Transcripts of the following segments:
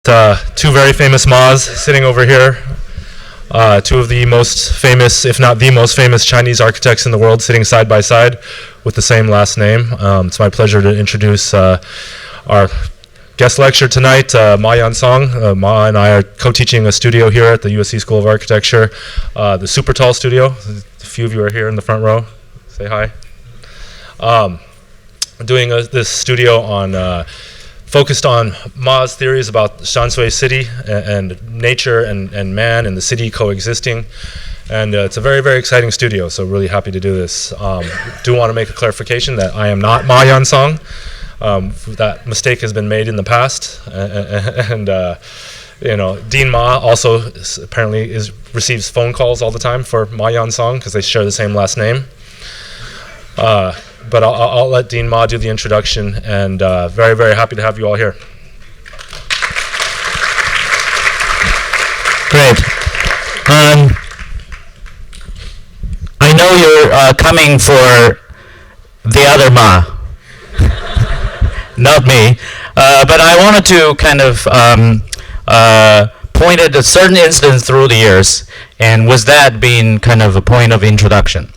Two very famous Ma's sitting over here. Two of the most famous, if not the most famous, Chinese architects in the world sitting side by side with the same last name. It's my pleasure to introduce our guest lecturer tonight, Ma Yansong. Ma and I are co-teaching a studio here at the USC School of Architecture, the Super Tall Studio. A few of you are here in the front row. Say hi. Doing this studio on focused on Ma's theories about Shanshui City and nature and man and the city coexisting. And it's a very, very exciting studio, so really happy to do this. Do want to make a clarification that I am not Ma Yansong. That mistake has been made in the past. Dean Ma also apparently receives phone calls all the time for Ma Yansong because they share the same last name. But I'll let Dean Ma do the introduction, and very, very happy to have you all here. Great. I know you're coming for the other Ma, not me, but I wanted to kind of point at a certain incident through the years, and with that being kind of a point of introduction.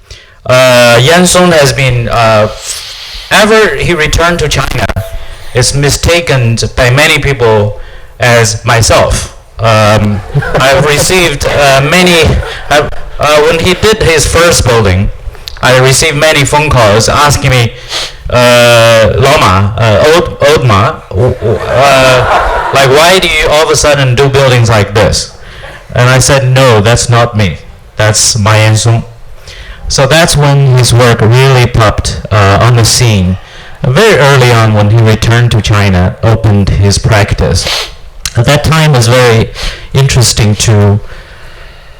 Yansong has been, ever he returned to China, is mistaken by many people as myself. I've received when he did his first building, I received many phone calls asking me, Loma, old Ma, like why do you all of a sudden do buildings like this? And I said, no, that's not me. That's Ma Yansong. So that's when his work really popped on the scene. Very early on when he returned to China, opened his practice. At that time it was very interesting to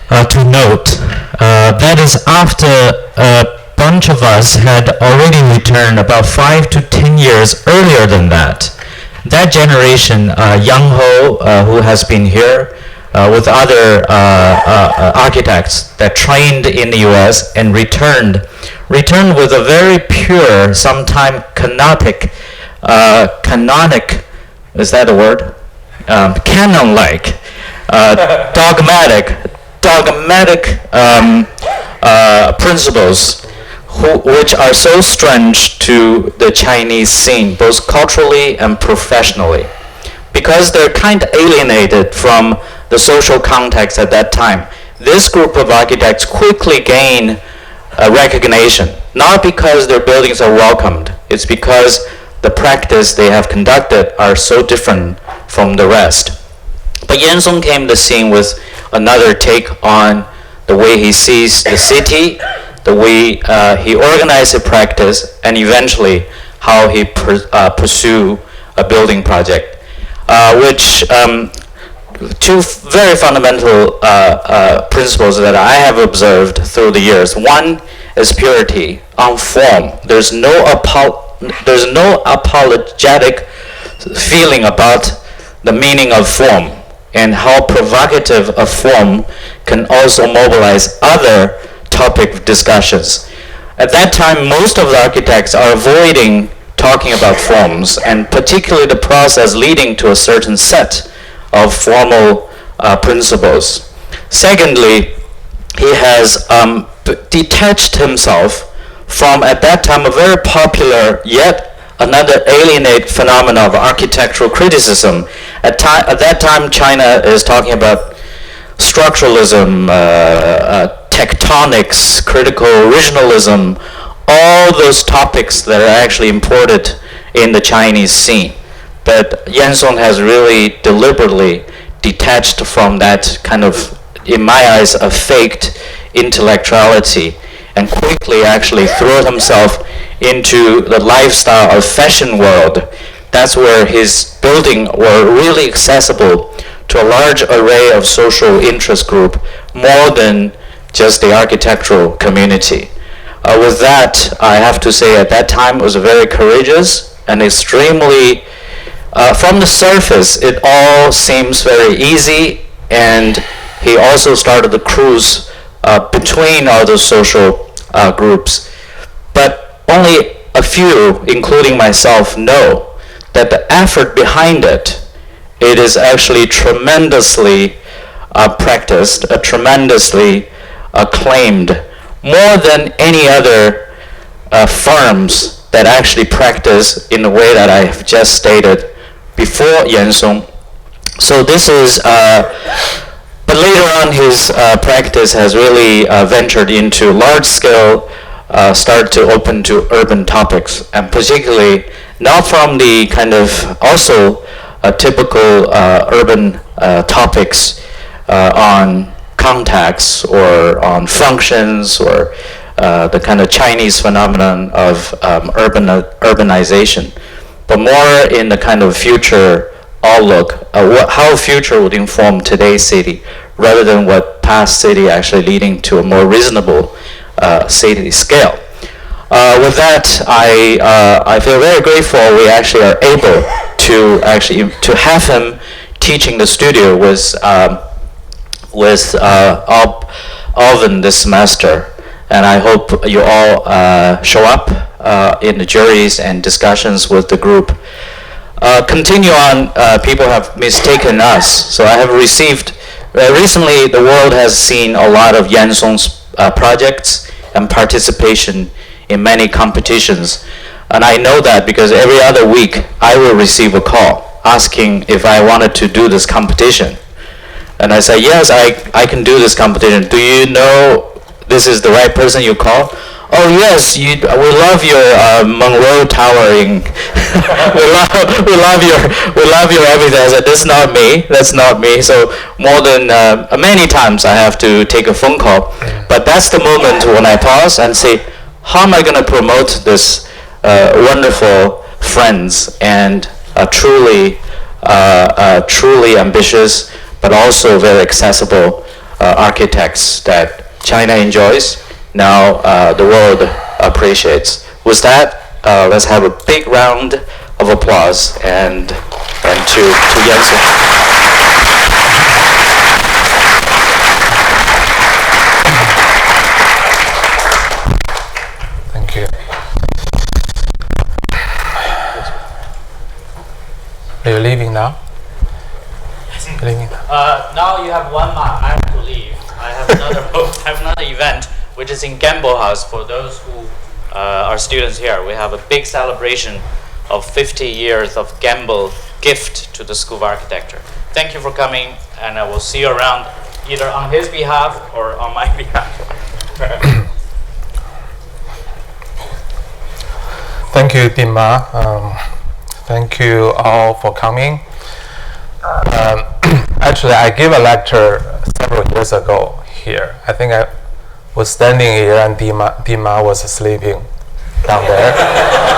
note. That is after a bunch of us had already returned about 5 to 10 years earlier than that. That generation, Yang Ho, who has been here, with other architects that trained in the U.S. and returned with a very pure, sometimes canonic, is that a word? Canon-like, dogmatic principles, which are so strange to the Chinese scene, both culturally and professionally, because they're kind of alienated from the social context at that time. This group of architects quickly gain recognition, not because their buildings are welcomed, it's because the practice they have conducted are so different from the rest. But Yansong came to the scene with another take on the way he sees the city, the way he organized a practice, and eventually how he pursue a building project, which two very fundamental principles that I have observed through the years. One is purity on form. There's no apologetic feeling about the meaning of form and how provocative a form can also mobilize other topic discussions. At that time, most of the architects are avoiding talking about forms, and particularly the process leading to a certain set of formal principles. Secondly, he has detached himself from, at that time, a very popular yet another alienate phenomenon of architectural criticism. At that time, China is talking about structuralism, tectonics, critical originalism, all those topics that are actually imported in the Chinese scene. But Yansong has really deliberately detached from that kind of, in my eyes, a faked intellectuality, and quickly actually threw himself into the lifestyle of fashion world. That's where his building were really accessible to a large array of social interest group, more than just the architectural community. With that, I have to say at that time it was very courageous and extremely, from the surface, it all seems very easy, and he also started the cruise between all those social groups. But only a few, including myself, know that the effort behind it it is actually tremendously practiced, tremendously acclaimed, more than any other firms that actually practice in the way that I have just stated before Yansong. So this is, but later on his practice has really ventured into large-scale, start to open to urban topics, and particularly not from the kind of also typical urban topics on contacts or on functions or the kind of Chinese phenomenon of urbanization, but more in the kind of future outlook, how future would inform today's city rather than what past city actually leading to a more reasonable city scale. With that, I feel very grateful we actually are able to have him teaching the studio with Alvin this semester, and I hope you all show up in the juries and discussions with the group. Continue on, people have mistaken us. So I have received, recently the world has seen a lot of Yansong's projects and participation in many competitions. And I know that because every other week I will receive a call asking if I wanted to do this competition. And I say, yes, I can do this competition. Do you know this is the right person you call? Oh yes, we love your Monroe towering. we love your everything. I said, that's not me. That's not me. So more than many times I have to take a phone call. But that's the moment when I pause and say, how am I going to promote this wonderful friends and truly ambitious, but also very accessible architects that China enjoys. Now the world appreciates. With that, let's have a big round of applause and to Yansong. Thank you. Are you leaving now? You're leaving now. Now you have 1 month. I have to leave. I have another event, which is in Gamble House. For those who are students here, we have a big celebration of 50 years of Gamble gift to the School of Architecture. Thank you for coming, and I will see you around either on his behalf or on my behalf. Thank you, Dean Ma. Thank you all for coming. Actually, I gave a lecture several years ago here. I think I was standing here and Dean Ma was sleeping down there.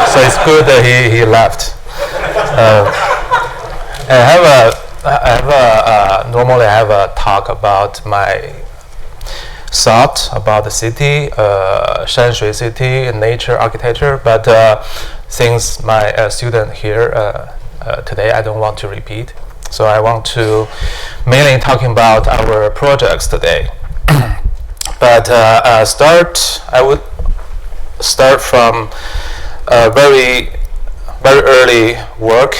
So it's good that he left. Normally I have a talk about my thought about the city, Shanshui City, nature, architecture, but since my student here today, I don't want to repeat. So I want to mainly talking about our projects today. But I would start from very early work.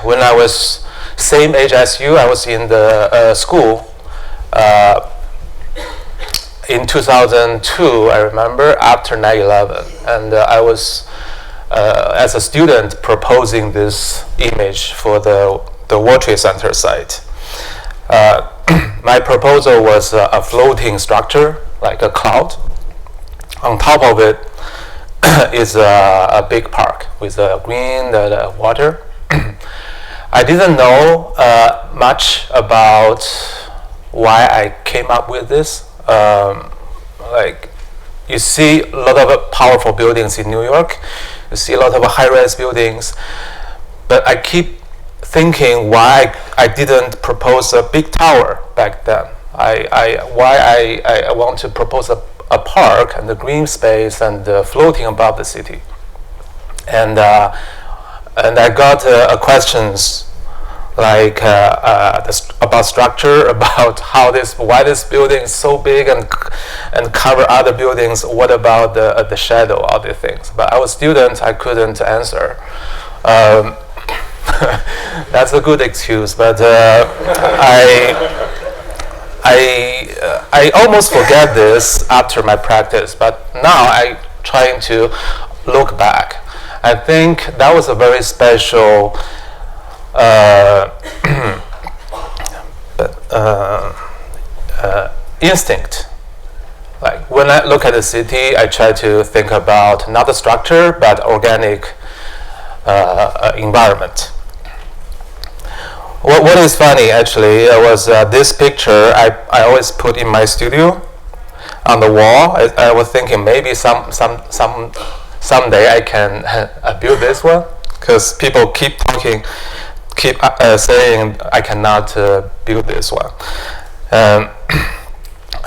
When I was same age as you, I was in the school. In 2002, I remember, after 9/11, and I was, as a student, proposing this image for the World Trade Center site. My proposal was a floating structure, like a cloud. On top of it is a big park with green water. I didn't know much about why I came up with this. Like, you see a lot of powerful buildings in New York. You see a lot of high-rise buildings. But I keep thinking why I didn't propose a big tower back then. Why I want to propose a park and the green space and floating above the city. And I got questions like about structure, about why this building is so big and cover other buildings. What about the shadow, other things? But I was a student, I couldn't answer. That's a good excuse, but I almost forget this after my practice, but now I trying to look back. I think that was a very special instinct. Like when I look at the city, I try to think about not the structure but organic environment. What is funny actually was this picture I always put in my studio on the wall. I was thinking maybe someday I can build this one, because people keep saying I cannot build this one.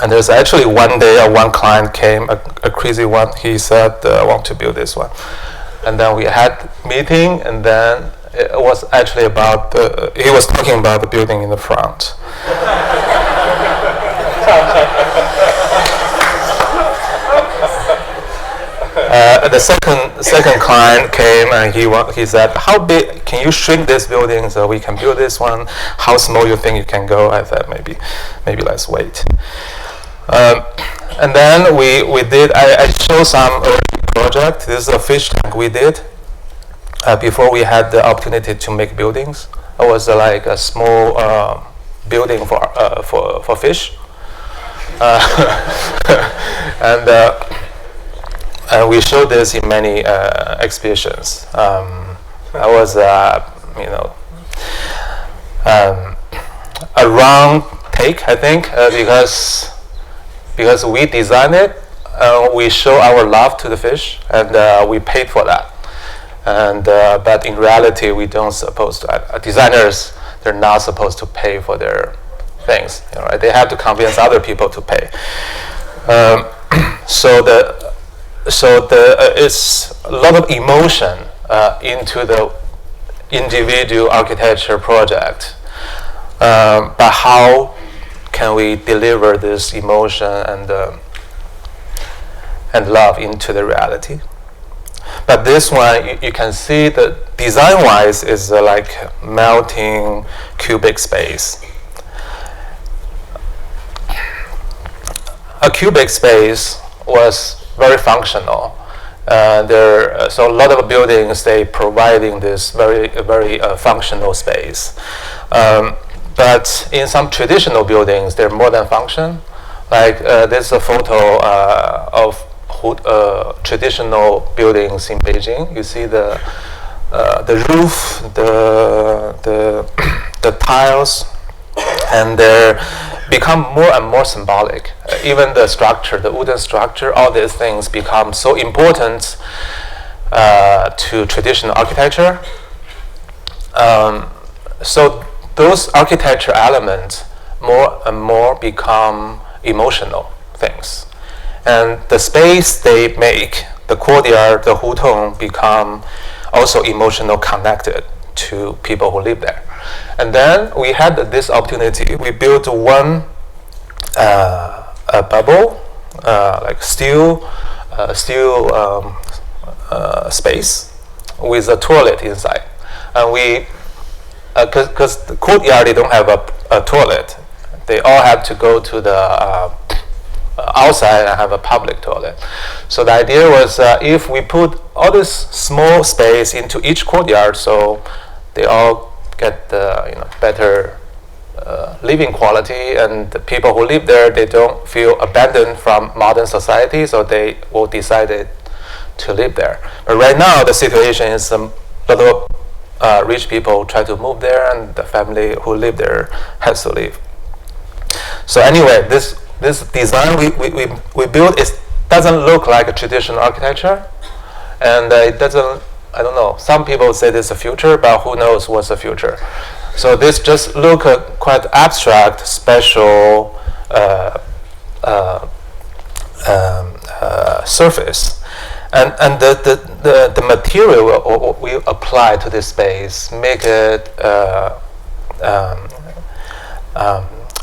And there's actually one day one client came, a crazy one. He said, I want to build this one. And then we had meeting, and then it was actually about he was talking about the building in the front. The second client came, and he said, how big can you shrink this building so we can build this one? How small you think you can go? I said maybe let's wait. And then we did. I showed some early project. This is a fish tank we did before we had the opportunity to make buildings. It was like a small building for fish, and we showed this in many exhibitions. I was a wrong take, I think, because we designed it, we show our love to the fish, and we paid for that. And but in reality, we don't supposed to. Designers, they're not supposed to pay for their things. Right? They have to convince other people to pay. So it's a lot of emotion into the individual architecture project. But how can we deliver this emotion and love into the reality? But this one, you can see that design-wise is like melting cubic space. A cubic space was very functional. So a lot of buildings, they providing this very functional space. But in some traditional buildings, they're more than function. Like there's a photo of traditional buildings in Beijing. You see the roof, the tiles, and they become more and more symbolic. Even the structure, the wooden structure, all these things become so important to traditional architecture. So those architecture elements more and more become emotional things. And the space they make, the courtyard, the Hutong, become also emotional connected to people who live there. And then we had this opportunity. We built one a bubble, like steel space with a toilet inside. And we, because the courtyard, they don't have a toilet. They all have to go to the outside and have a public toilet. So the idea was if we put all this small space into each courtyard, so they all get the better living quality, and the people who live there, they don't feel abandoned from modern society, so they will decide to live there. But right now the situation is a lot of rich people try to move there, and the family who live there has to leave. So anyway, this design we built, it doesn't look like a traditional architecture, and it doesn't, I don't know, some people say this is a future, but who knows what's the future. So this just look quite abstract, special surface, and the material we apply to this space make it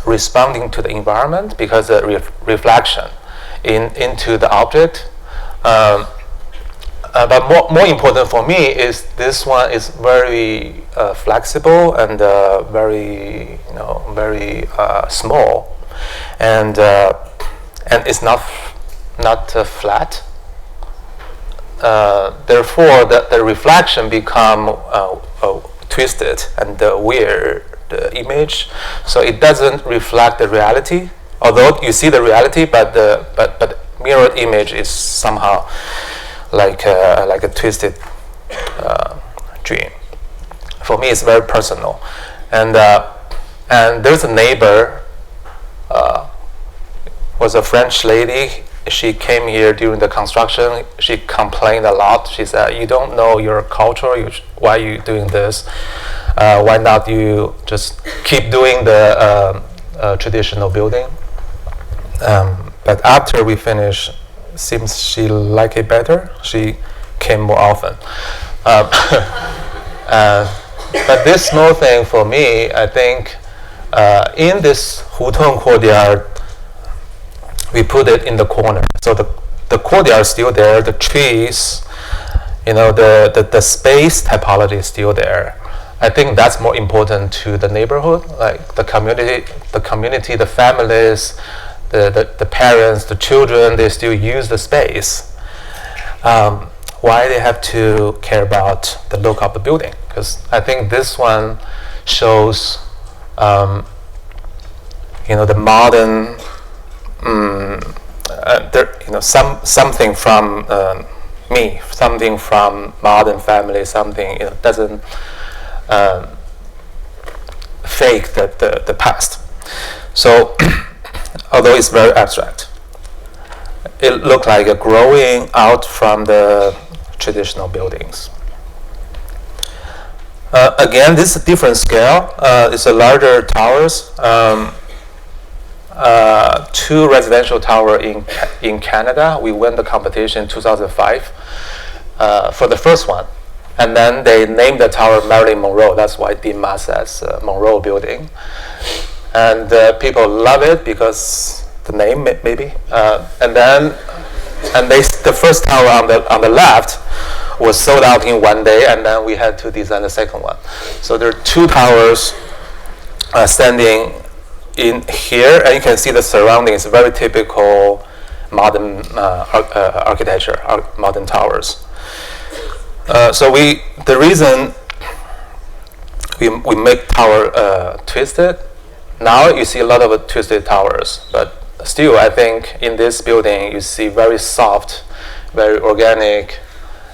responding to the environment, because the reflection into the object. But more important for me is this one is very flexible and very small, and it's not flat. Therefore, the reflection become twisted and weird image, so it doesn't reflect the reality. Although you see the reality, but mirrored image is somehow like a twisted dream. For me, it's very personal, and there's a neighbor, was a French lady. She came here during the construction. She complained a lot. She said, "You don't know your culture. Why are you doing this? Why not you just keep doing the traditional building?" But after we finished, seems she liked it better. She came more often. But this small thing for me, I think, in this Hutong courtyard, we put it in the corner. So the courtyard is still there. The trees, the space typology is still there. I think that's more important to the neighborhood, like the community, the families, the parents, the children. They still use the space. Why they have to care about the look of the building? Because I think this one shows, the modern. Something from me, something from modern family, something doesn't fake the past. So, although it's very abstract, it looked like a growing out from the traditional buildings. Again, this is a different scale. It's a larger towers. 2 residential tower in Canada. We won the competition in 2005 for the first one, and then they named the tower Marilyn Monroe. That's why DIMA says Monroe Building, and people love it because the name maybe. The first tower on the left was sold out in one day, and then we had to design the second one. So there are 2 towers standing in here, and you can see the surroundings, very typical modern architecture, modern towers. So the reason we make tower twisted, now you see a lot of twisted towers, but still I think in this building you see very soft, very organic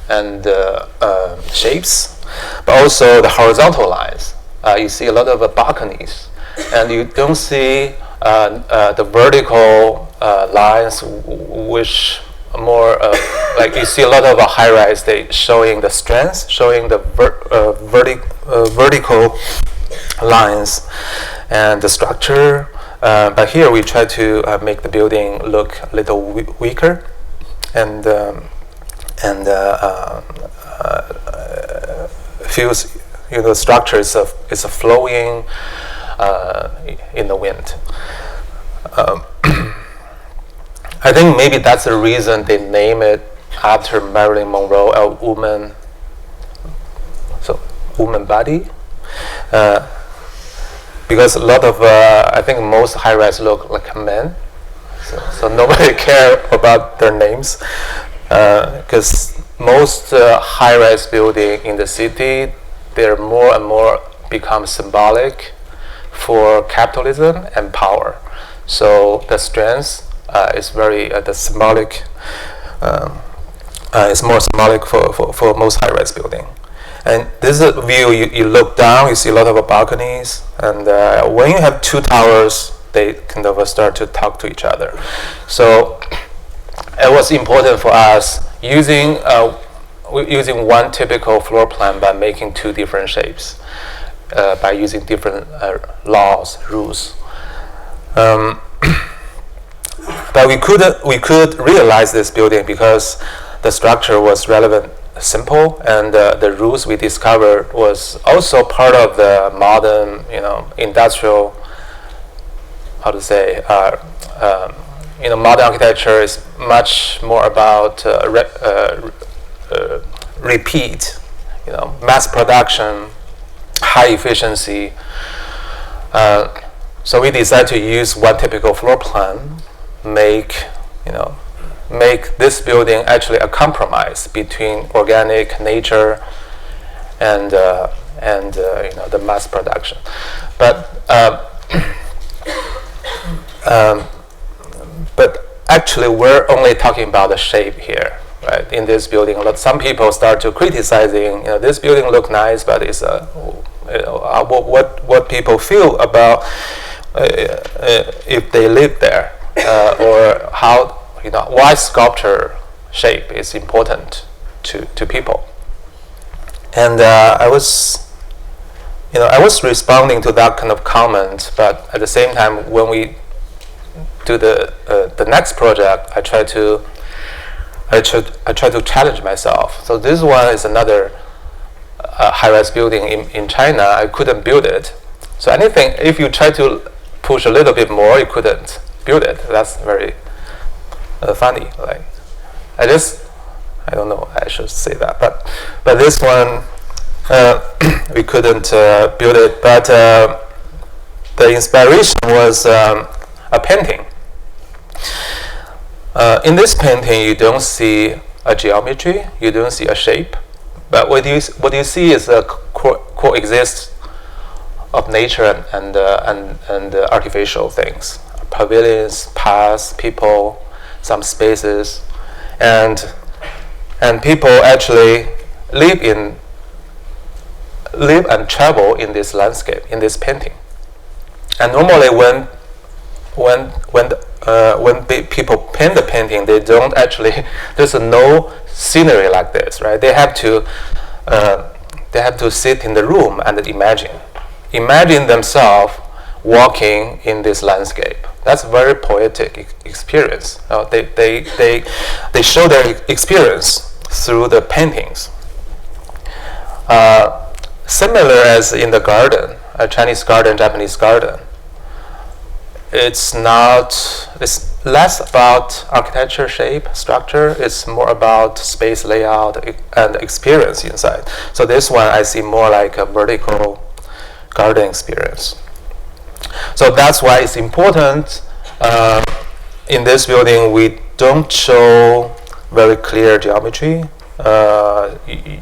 and shapes, but also the horizontal lines. You see a lot of balconies. And you don't see the vertical lines, which more like you see a lot of high-rise. They showing the strength, showing the vertical lines and the structure. But here we try to make the building look a little weaker, and feels the structure is a flowing. In the wind. I think maybe that's the reason they name it after Marilyn Monroe, a woman. So, woman body. Because a lot of, I think most high-rise look like men. So nobody care about their names. Because most high-rise building in the city, they're more and more become symbolic for capitalism and power. So the strength is very the symbolic is more symbolic for most high-rise building. And this is a view. You look down, you see a lot of balconies, and when you have 2 towers, they kind of start to talk to each other. So it was important for us using one typical floor plan by making 2 different shapes. By using different laws, rules, but we could realize this building because the structure was relevant, simple, and the rules we discovered was also part of the modern, industrial. How to say? Modern architecture is much more about repeat, mass production. high efficiency. So we decided to use one typical floor plan, make this building actually a compromise between organic nature and the mass production. But actually, we're only talking about the shape here, right? In this building, some people start to criticizing, this building look nice, but it's what people feel about if they live there, or how why sculpture shape is important to people. And I was responding to that kind of comment, but at the same time, when we do the next project, I try to challenge myself. So this one is another high-rise building in China. I couldn't build it. So anything, if you try to push a little bit more, you couldn't build it. That's very funny. Like I don't know. I should say that, but this one we couldn't build it. But the inspiration was a painting. In this painting, you don't see a geometry, you don't see a shape, but what you see is a coexist of nature and artificial things, pavilions, paths, people, some spaces, and people actually live and travel in this landscape, in this painting. And normally when people paint the painting, they don't actually, there's no scenery like this, right? They have to sit in the room and imagine themselves walking in this landscape. That's a very poetic experience. They show their experience through the paintings. Similar as in the garden, a Chinese garden, Japanese garden. It's less about architecture, shape, structure. It's more about space layout and experience inside. So this one I see more like a vertical garden experience. So that's why it's important. In this building, we don't show very clear geometry.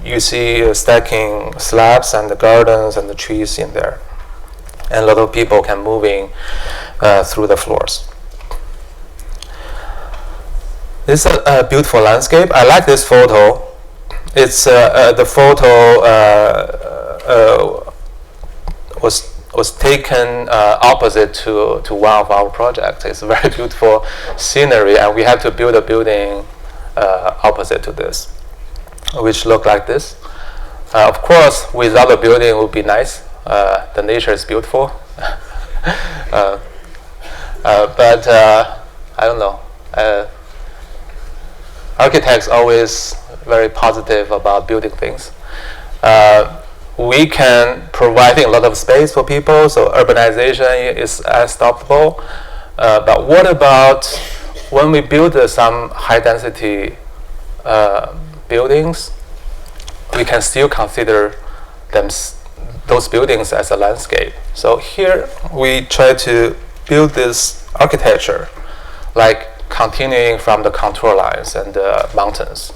You see stacking slabs and the gardens and the trees in there, and a lot of people can moving through the floors. This is a beautiful landscape. I like this photo. It's the photo was taken opposite to one of our projects. It's a very beautiful scenery, and we have to build a building opposite to this, which look like this. Of course, without the building, it would be nice. The nature is beautiful. But I don't know. Architects always very positive about building things. We can provide a lot of space for people, so urbanization is unstoppable. But what about when we build some high-density buildings? We can still consider those buildings as a landscape. So here we try to build this architecture, like continuing from the contour lines and the mountains.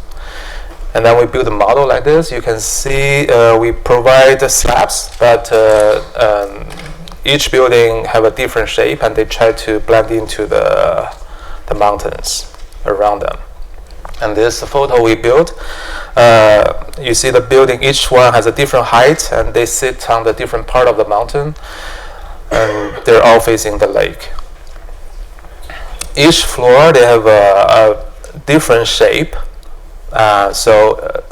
And then we build a model like this. You can see we provide the slabs, but each building have a different shape, and they try to blend into the mountains around them. And this photo we built, you see the building, each one has a different height, and they sit on the different part of the mountain, and they're all facing the lake. Each floor, they have a different shape, so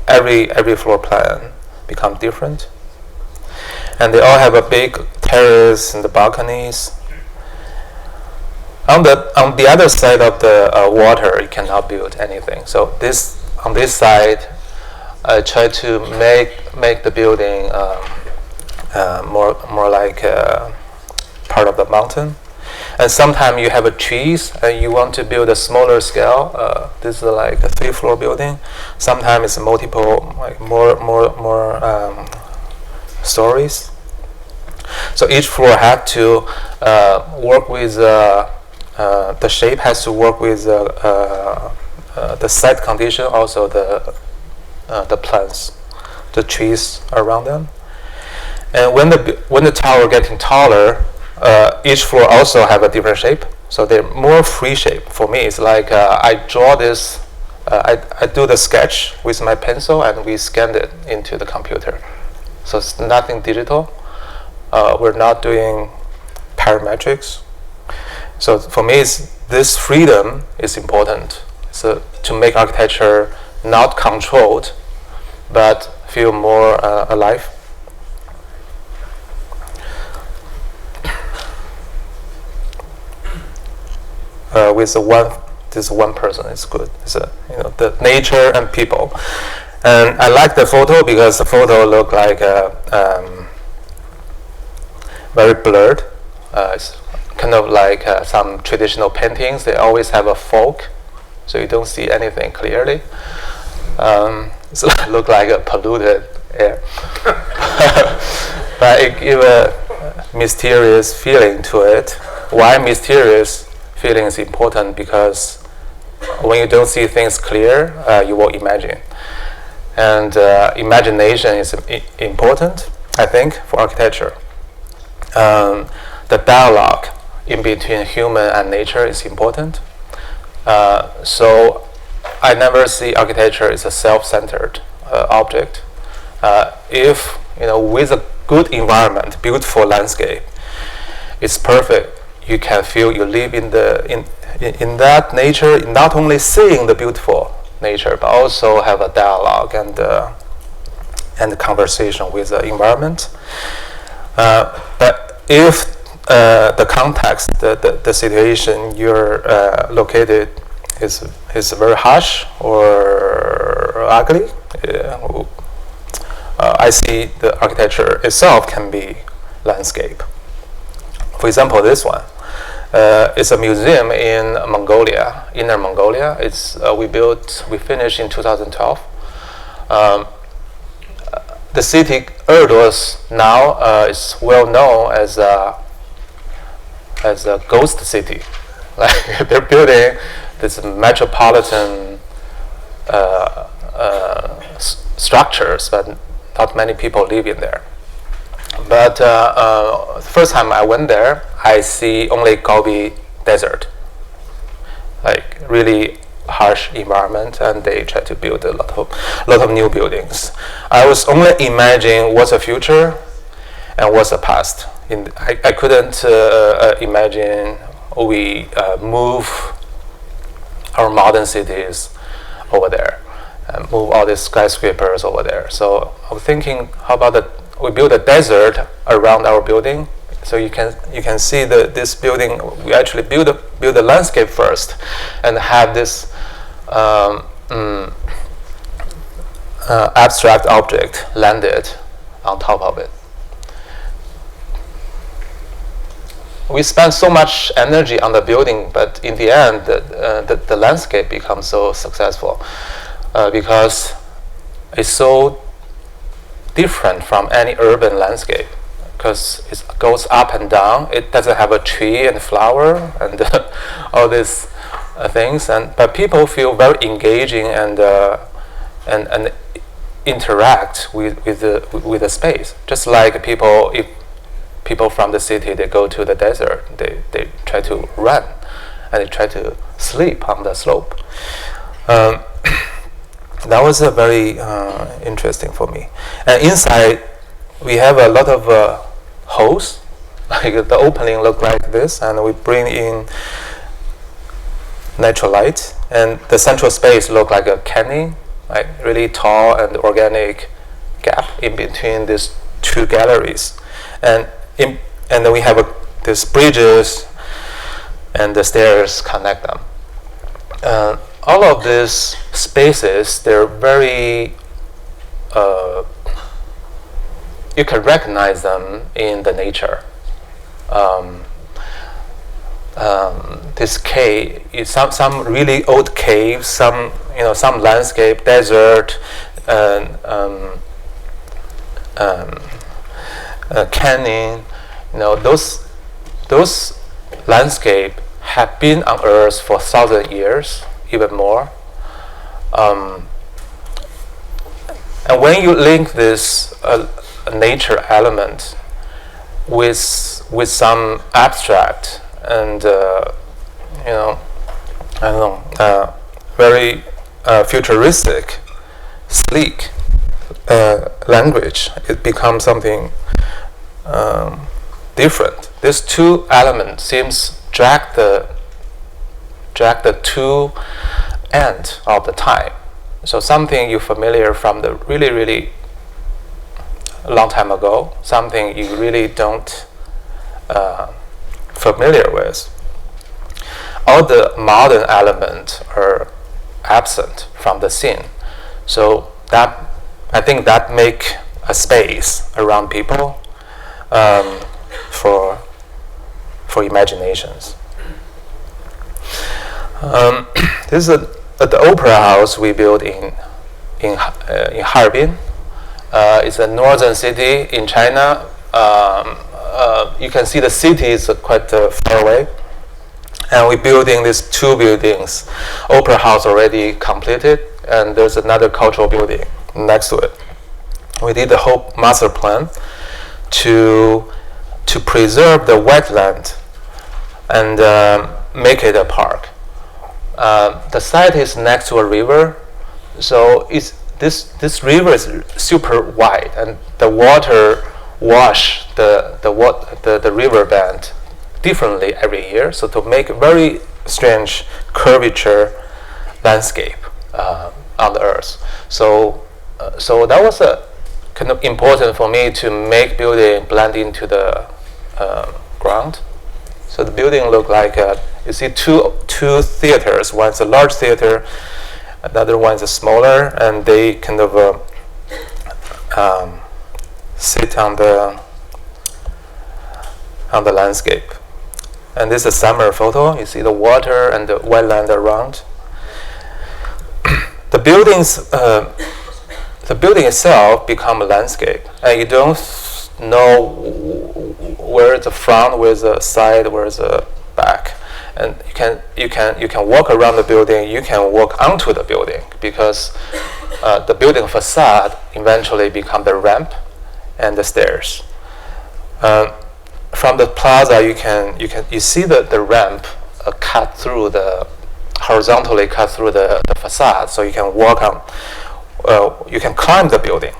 every floor plan become different. And they all have a big terrace and the balconies. On the other side of the water, you cannot build anything. So on this side, I try to make the building more like part of the mountain. And sometimes you have trees and you want to build a smaller scale. This is like a 3-floor building. Sometimes it's multiple, like more stories. So each floor had to work with the shape has to work with the site condition, also the plants, the trees around them. And when the tower getting taller, each floor also have a different shape. So they're more free shape. For me, it's like I draw this. I do the sketch with my pencil, and we scanned it into the computer. So it's nothing digital. We're not doing parametrics. So for me, this freedom is important. So to make architecture not controlled, but feel more alive. With this one person is good. It's the nature and people. And I like the photo because the photo look like very blurred. It's kind of like some traditional paintings. They always have a fog, so you don't see anything clearly. So it look like a polluted air. But it gives a mysterious feeling to it. Why mysterious feeling is important? Because when you don't see things clear, you will imagine. And imagination is important, I think, for architecture. The dialogue in between human and nature is important. So I never see architecture as a self-centered object. If with a good environment, beautiful landscape, it's perfect. You can feel you live in that nature, not only seeing the beautiful nature, but also have a dialogue and conversation with the environment. But if the context, the situation you're located is very harsh or ugly, I see the architecture itself can be landscape. For example, this one. It's a museum in Mongolia, Inner Mongolia. We finished in 2012. The city Ordos now is well known as a ghost city. Like they're building this metropolitan structures, but not many people live in there. But the first time I went there, I see only Gobi Desert, like really harsh environment, and they try to build a lot of new buildings. I was only imagining what's the future and what's the past. I couldn't imagine we move our modern cities over there and move all these skyscrapers over there. So I was thinking, how about we build a desert around our building, so you can see this building. We actually build a landscape first, and have this abstract object landed on top of it. We spend so much energy on the building, but in the end, the landscape becomes so successful because it's so different from any urban landscape, because it goes up and down. It doesn't have a tree and flower and all these things, but people feel very engaging and interact with the space. Just like if people from the city, they go to the desert, they try to run and they try to sleep on the slope. That was a very interesting for me. And inside, we have a lot of holes. Like the opening look like this, and we bring in natural light, and the central space look like a canyon, like really tall and organic gap in between these two galleries, and then we have these bridges, and the stairs connect them. All of these spaces, they're very, you can recognize them in the nature. This cave is some really old caves, some landscape, desert, and canyon, those landscape have been on Earth for 1,000 years, even more. And when you link this nature element with some abstract and very futuristic, sleek language, it becomes something different. These two elements seems drag the two end of the time. So something you familiar from the really, really long time ago, something you really don't familiar with. All the modern elements are absent from the scene. So that, I think that make a space around people for imaginations. This is at the Opera House we built in Harbin. It's a northern city in China. You can see the city is quite far away. And we're building these two buildings. Opera House already completed, and there's another cultural building next to it. We did the whole master plan to preserve the wetland and make it a park. The site is next to a river, so this river is super wide, and the water wash the river bed differently every year, so to make a very strange curvature landscape on the earth. So that was kind of important for me to make building blend into the ground. So the building look like you see two theaters. One's a large theater, another one's a smaller, and they kind of sit on the landscape. And this is a summer photo. You see the water and the wetland around. The building itself become a landscape, and you don't know where the front, where's the side, where's the back, and you can walk around the building. You can walk onto the building because the building facade eventually become the ramp and the stairs. From the plaza, you see the ramp cut through horizontally cut through the facade, so you can walk on. You can climb the building.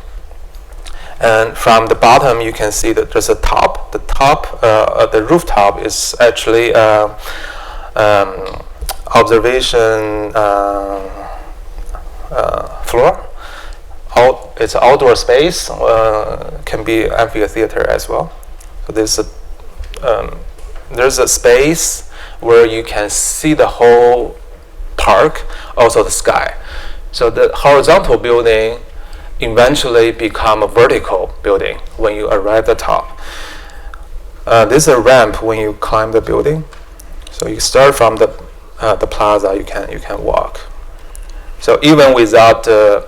And from the bottom, you can see that there's a top. The top, the rooftop is actually observation floor. It's an outdoor space. Can be amphitheater as well. So there's a space where you can see the whole park, also the sky. So the horizontal building eventually become a vertical building when you arrive at the top. This is a ramp when you climb the building. So you start from the plaza, you can walk. So even without the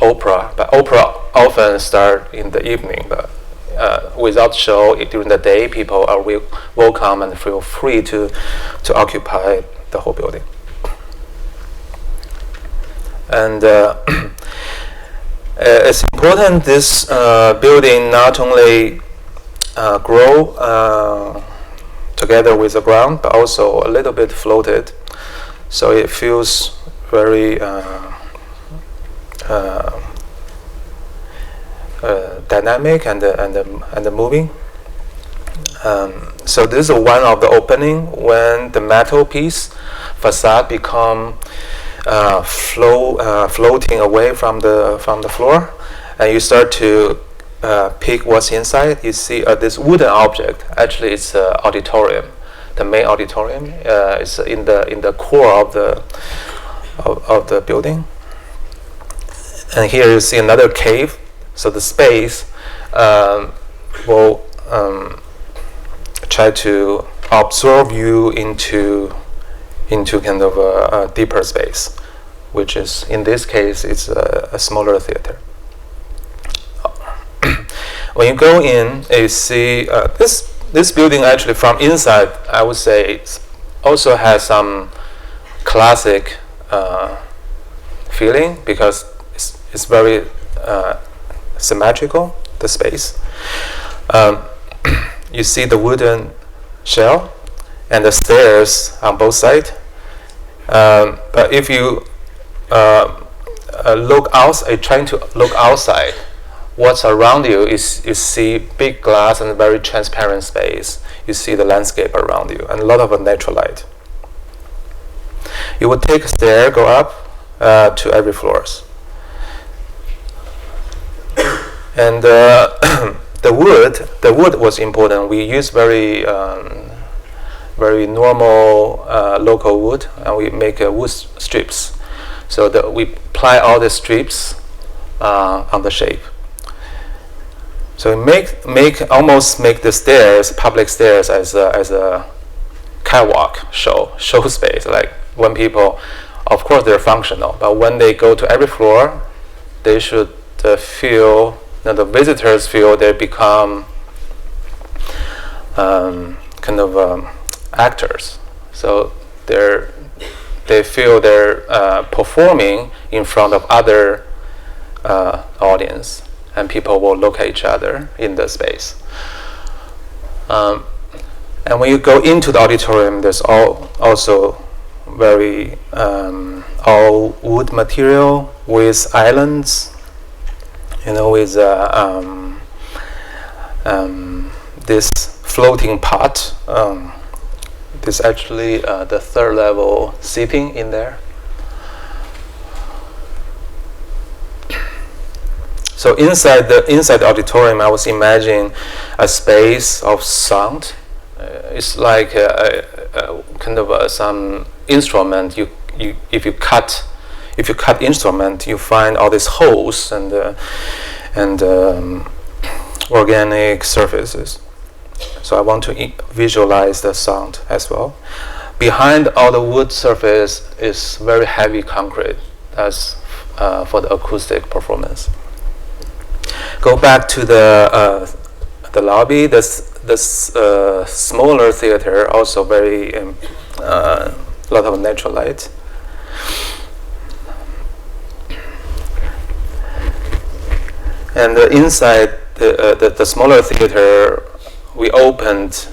opera, but opera often start in the evening, but without show during the day, people are welcome and feel free to occupy the whole building. And it's important this building not only grow together with the ground, but also a little bit floated, so it feels very dynamic and moving. So this is one of the opening when the metal piece facade become floating away from the floor, and you start to pick what's inside. You see this wooden object. Actually, it's an auditorium. The main auditorium is in the core of the building. And here you see another cave. So the space will try to absorb you into kind of a deeper space, which is in this case it's a smaller theater. When you go in, you see this building actually from inside, I would say, also has some classic feeling because it's very symmetrical, the space. You see the wooden shell and the stairs on both sides. But if you look outside, trying to look outside, what's around you is you see big glass and very transparent space. You see the landscape around you and a lot of natural light. You would take a stair, go up to every floors. And the wood was important. We use very normal local wood, and we make wood strips. So that we apply all the strips on the shape. So we almost make the stairs, public stairs, as a catwalk show space. Like when people, of course, they're functional, but when they go to every floor, they should feel. The visitors feel they become kind of actors. So they feel they're performing in front of other audience, and people will look at each other in the space. And when you go into the auditorium, there's also very all wood material with islands. With this floating pot. This actually the third level seating in there. So inside the auditorium, I was imagining a space of sound. It's like kind of some instrument. If you cut instrument, you find all these holes and organic surfaces. So I want to visualize the sound as well. Behind all the wood surface is very heavy concrete. That's for the acoustic performance. Go back to the lobby. This smaller theater, also very lot of natural light. And inside the smaller theater, we opened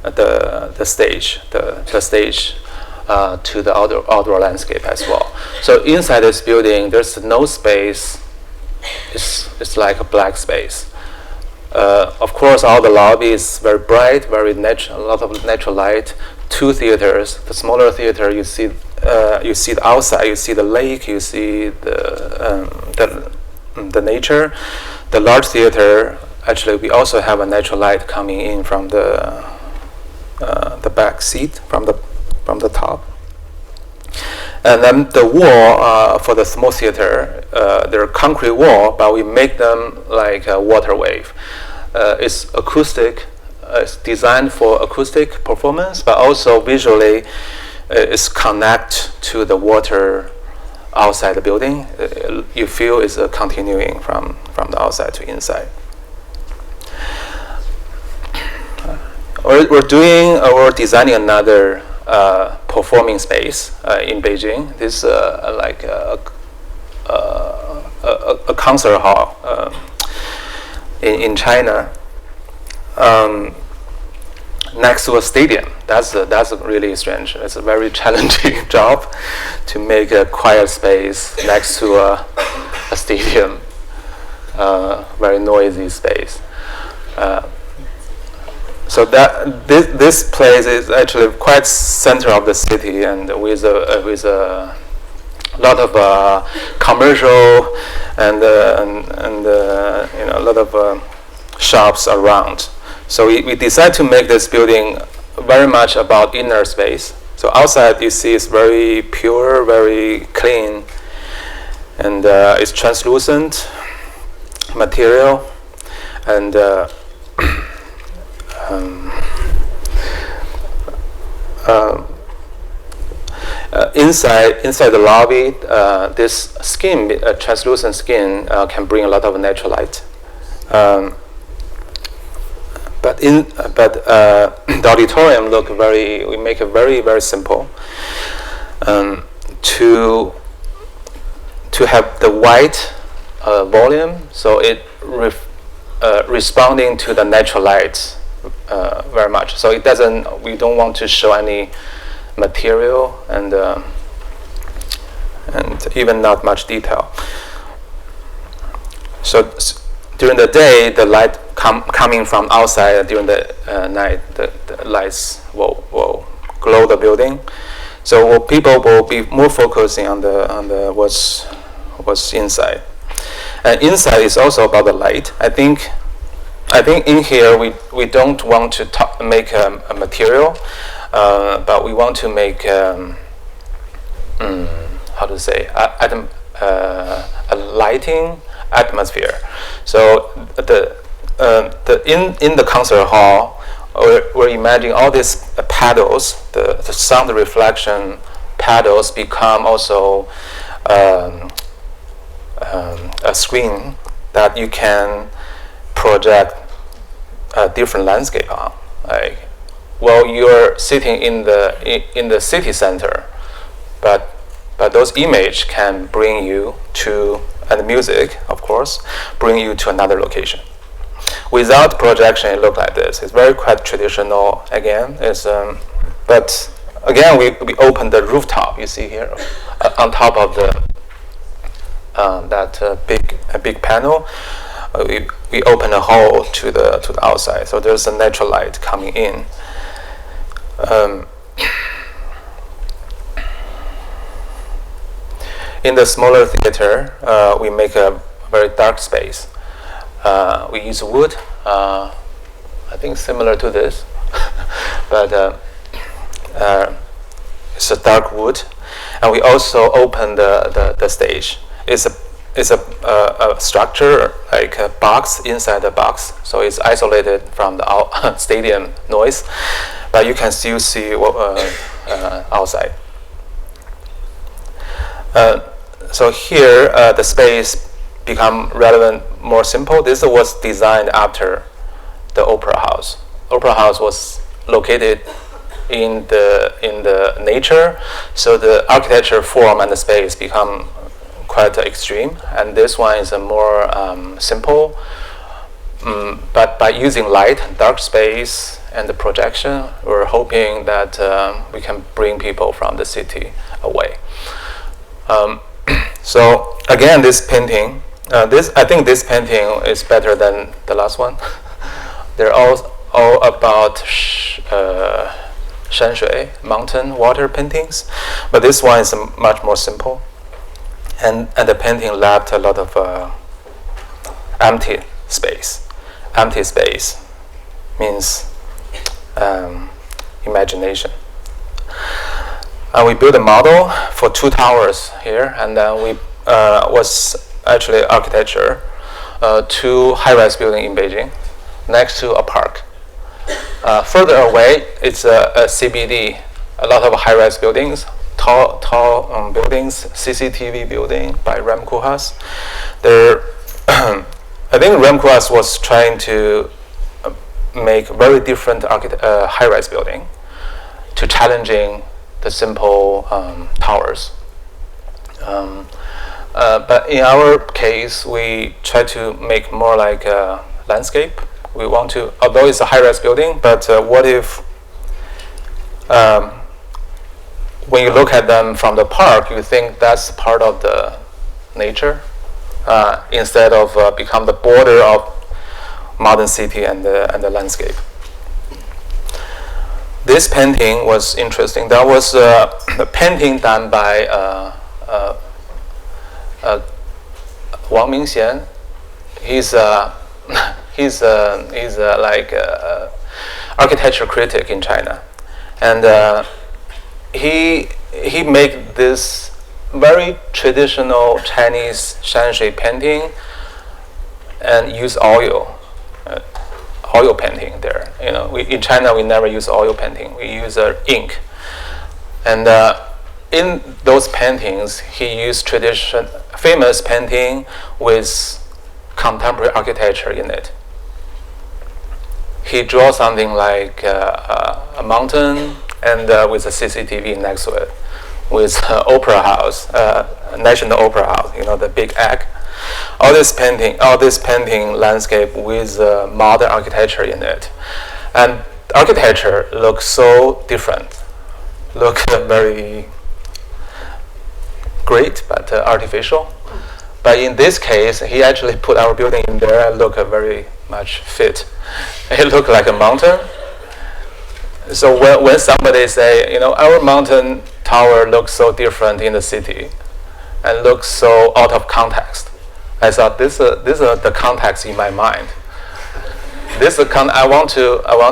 the stage to the outdoor landscape as well. So inside this building, there's no space. It's like a black space. Of course, all the lobby is very bright, very natural, a lot of natural light. Two theaters. The smaller theater, you see the outside, you see the lake, you see the nature. The large theater, actually, we also have a natural light coming in from the back seat, from the top. And then the wall for the small theater, they're concrete wall, but we make them like a water wave. It's acoustic. It's designed for acoustic performance, but also visually, it's connect to the water outside the building. You feel it's continuing from the outside to inside. We're designing another performing space in Beijing. This like a concert hall in China, next to a stadium. That's really strange. It's a very challenging job to make a quiet space next to a stadium, very noisy space. So that this place is actually quite center of the city, and with a lot of commercial and a lot of shops around. So we decided to make this building very much about inner space. So outside you see it's very pure, very clean, and it's translucent material, and inside the lobby, this skin, translucent skin, can bring a lot of natural light. the auditorium we make it very, very simple. To have the white volume, so it responding to the natural light very much. So it doesn't. We don't want to show any material and even not much detail. So during the day, the light coming from outside. During the night, the lights will glow the building. So people will be more focusing on the what's inside. And inside is also about the light. I think in here we don't want to make a material, but we want to make how to say a lighting atmosphere. So in the concert hall, we're imagining all these paddles, the sound reflection paddles become also a screen that you can project a different landscape on. Like, well, you're sitting in the city center, but those images can bring you to, and the music, of course, bring you to another location. Without projection, it looks like this. It's very quite traditional. Again, but again, we open the rooftop. You see here, on top of the that big panel. We open a hole to the outside, so there's a natural light coming in. In the smaller theater, we make a very dark space. We use wood, I think similar to this, but it's a dark wood, and we also open the stage. It's a structure like a box inside the box, so it's isolated from the stadium noise, but you can still see outside. So here the space become relevant, more simple. This was designed after the Opera House. Opera House was located in the nature, so the architecture form and the space become quite extreme. And this one is a more simple, but by using light, dark space, and the projection, we're hoping that we can bring people from the city away. So again, this painting, I think this painting is better than the last one. They're all about Shanshui mountain water paintings, but this one is much more simple. And the painting left a lot of empty space. Empty space means imagination. And we built a model for 2 towers here, and then we was actually architecture, 2 high-rise buildings in Beijing, next to a park. Further away, it's a CBD, a lot of high-rise buildings, tall buildings, CCTV building by Rem Koolhaas. I think Rem Koolhaas was trying to make very different high-rise building to challenging the simple towers. But in our case, we try to make more like a landscape. We want to, although it's a high-rise building, but what if when you look at them from the park, you think that's part of the nature, instead of become the border of modern city and the landscape. This painting was interesting. That was a painting done by Wang Mingxian. He's like a architecture critic in China, and he made this very traditional Chinese Shanshui painting and use oil painting there. You know, in China we never use oil painting. We use ink, and in those paintings he used famous painting with contemporary architecture in it. he draws something like a mountain and with a CCTV next to it, with Opera House, National Opera House, the big egg. All this painting landscape with modern architecture in it, and architecture looks so different, look very great but artificial. But in this case, he actually put our building in there and look very much fit. It looked like a mountain. So when somebody say, our mountain tower looks so different in the city and looks so out of context, I thought this is the context in my mind. I want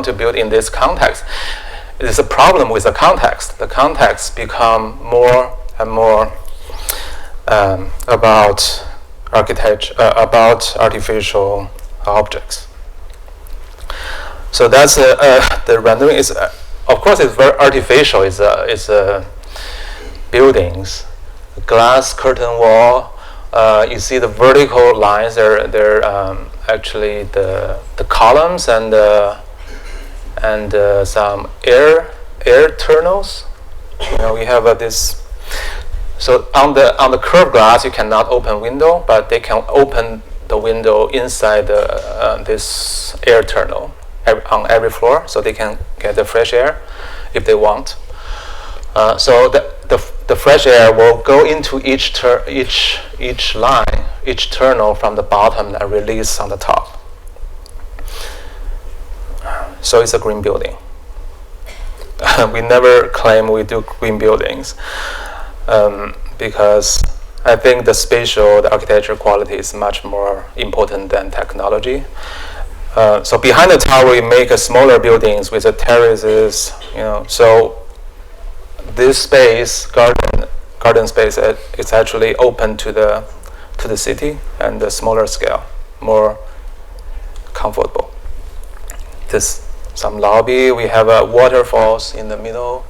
to build in this context. There's a problem with the context. The context become more and more about architecture, about artificial objects. So that's the rendering is, of course, it's very artificial. It's buildings, glass curtain wall. You see the vertical lines. They're actually the columns and some air tunnels. We have this. So on the curved glass, you cannot open window, but they can open the window inside this air tunnel on every floor, so they can get the fresh air if they want. So the fresh air will go into each line, each tunnel from the bottom and release on the top. So it's a green building. We never claim we do green buildings. Because I think the architecture quality is much more important than technology. So behind the tower, we make smaller buildings with the terraces. So this space, garden space, it's actually open to the city and the smaller scale, more comfortable. Some lobby. We have waterfalls in the middle.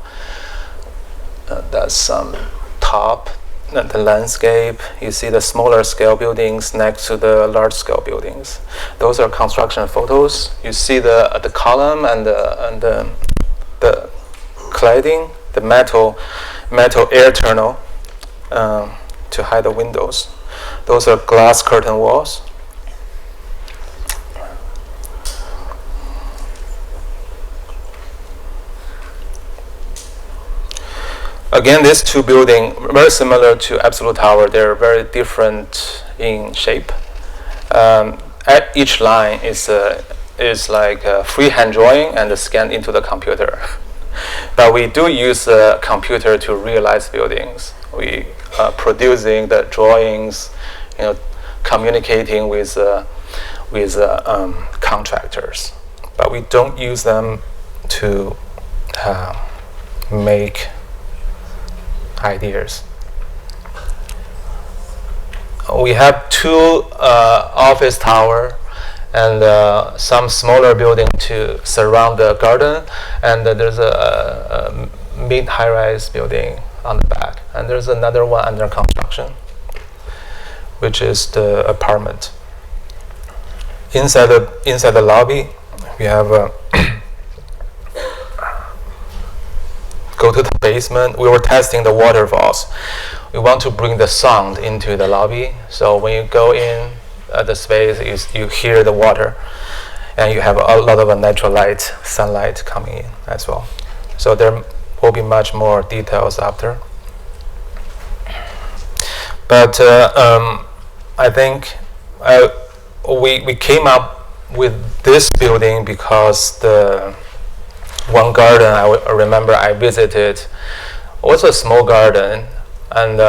That's some top. The landscape, you see the smaller scale buildings next to the large scale buildings. Those are construction photos. You see the column and the cladding, the metal air tunnel to hide the windows. Those are glass curtain walls. Again, these two buildings, very similar to Absolute Tower, they're very different in shape. Each line is like a freehand drawing and scanned into the computer. But we do use a computer to realize buildings. We are producing the drawings, communicating with contractors. But we don't use them to make ideas. We have two office tower and some smaller building to surround the garden, and there's a mid-high-rise building on the back, and there's another one under construction, which is the apartment. Inside the lobby, we have go to the basement. We were testing the waterfalls. We want to bring the sound into the lobby. So when you go in the space, you hear the water, and you have a lot of natural light, sunlight coming in as well. So there will be much more details after. But I think we came up with this building because the one garden I remember I visited was a small garden, and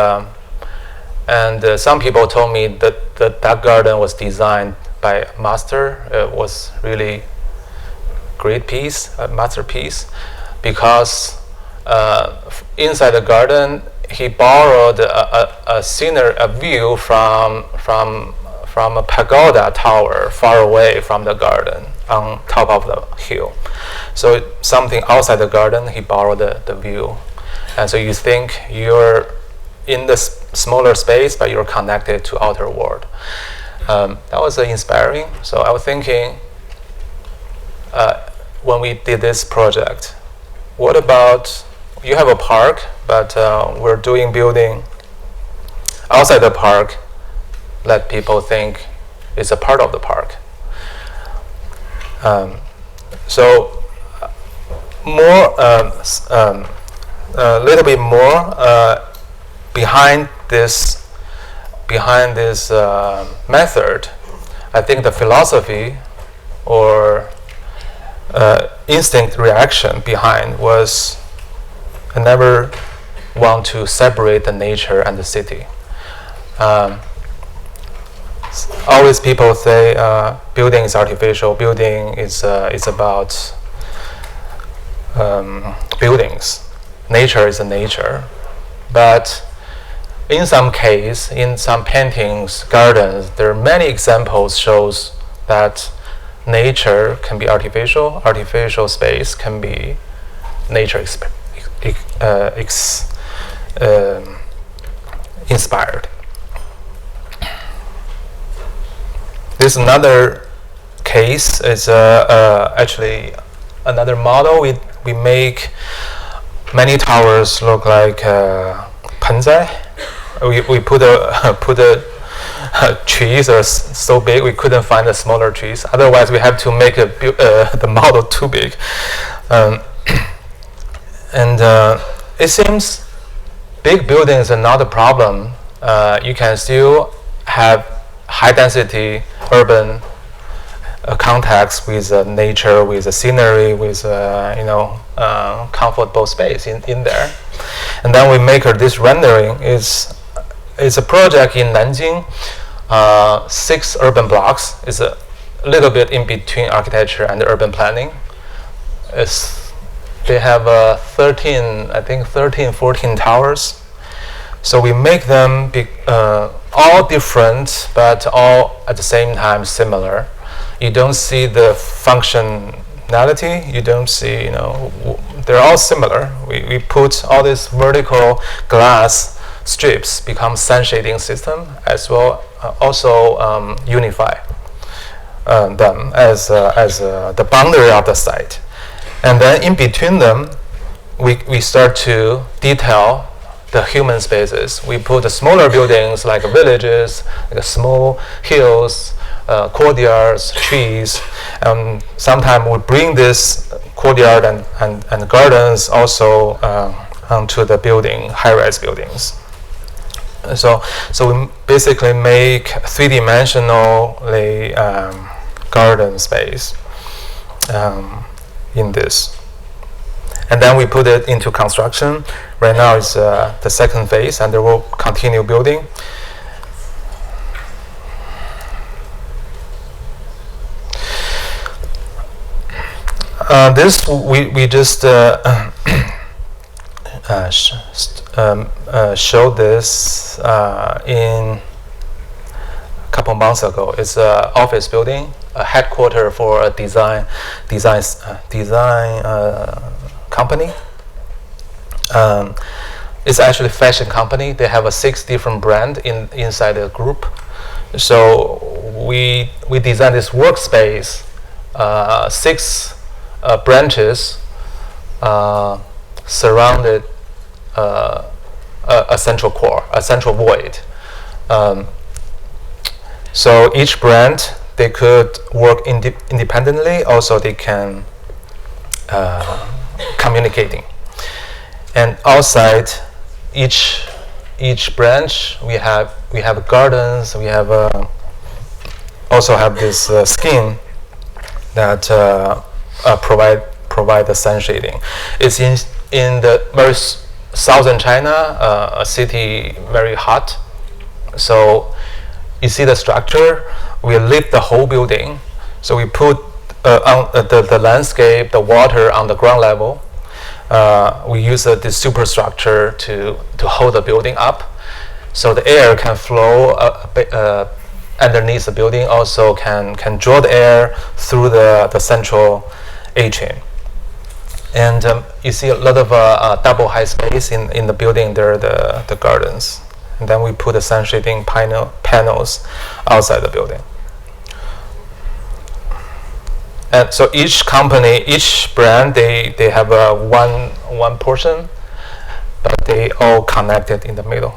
some people told me that garden was designed by a master. It was really great piece, a masterpiece, because inside the garden he borrowed a view from a pagoda tower far away from the garden on top of the hill. So something outside the garden, he borrowed the view. And so you think you're in the smaller space, but you're connected to outer world. That was inspiring. So I was thinking, when we did this project, what about you have a park, but we're doing building outside the park, let people think it's a part of the park. So more, a little bit more behind this method, I think the philosophy or instinct reaction behind was I never want to separate the nature and the city. Always people say building is artificial, building is about buildings. Nature is a nature. But in some case, in some paintings, gardens, there are many examples shows that nature can be artificial, artificial space can be nature inspired. This another case is actually another model. We make many towers look like penzai. We put a trees are so big we couldn't find the smaller trees. Otherwise, we have to make the model too big. It seems big buildings are not a problem. You can still have high density urban contacts with nature, with the scenery, with comfortable space in there. And then we make this rendering. It's a project in Nanjing, 6 urban blocks. It's a little bit in between architecture and urban planning. They have 13, 14 towers. So we make them all different, but all at the same time similar. You don't see the functionality. You don't see, they're all similar. We put all these vertical glass strips become sun shading system as well. Also unify them as the boundary of the site. And then in between them, we start to detail the human spaces. We put the smaller buildings like villages, like small hills, courtyards, trees. Sometimes we bring this courtyard and gardens also onto the building, high-rise buildings. So we basically make three-dimensionally garden space in this. And then we put it into construction. Right now it's the second phase, and they will continue building. This we just showed this in a couple months ago. It's an office building, a headquarters for a design company. It's actually a fashion company. They have 6 different brands inside the group. So we designed this workspace, 6 branches surrounded a central core, a central void. So each brand, they could work independently. Also, they can communicating. And outside each branch, we have gardens. We have also have this skin that provide the sun shading. It's in the very southern China, a city very hot. So you see the structure. We lit the whole building. So we put on the landscape, the water on the ground level. We use this superstructure to hold the building up, so the air can flow underneath the building. Also can draw the air through the central atrium. And you see a lot of double high space in the building. There are the gardens, and then we put the sun shading panels outside the building. And so each company, each brand, they have a one portion, but they all connected in the middle.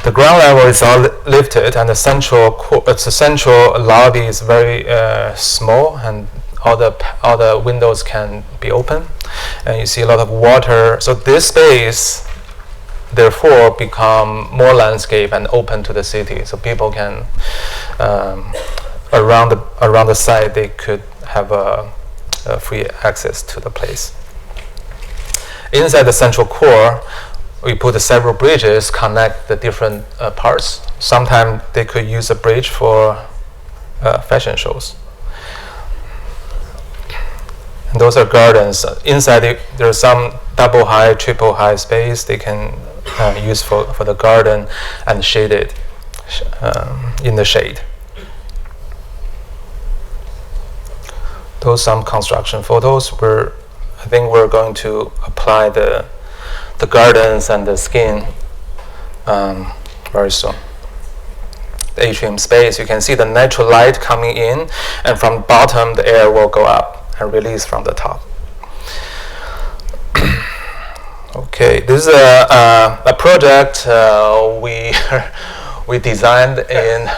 The ground level is all lifted, and the central lobby is very small, and all the windows can be open, and you see a lot of water. So this space, therefore, become more landscape and open to the city. So people can around the site, they could have a free access to the place. Inside the central core, we put several bridges connect the different parts. Sometimes they could use a bridge for fashion shows. And those are gardens. Inside there's some double high, triple high space they can use for the garden and shaded in the shade. Those some construction photos. I think we're going to apply the gardens and the skin very soon. The atrium space, you can see the natural light coming in, and from the bottom the air will go up and release from the top. Okay, this is a project we designed in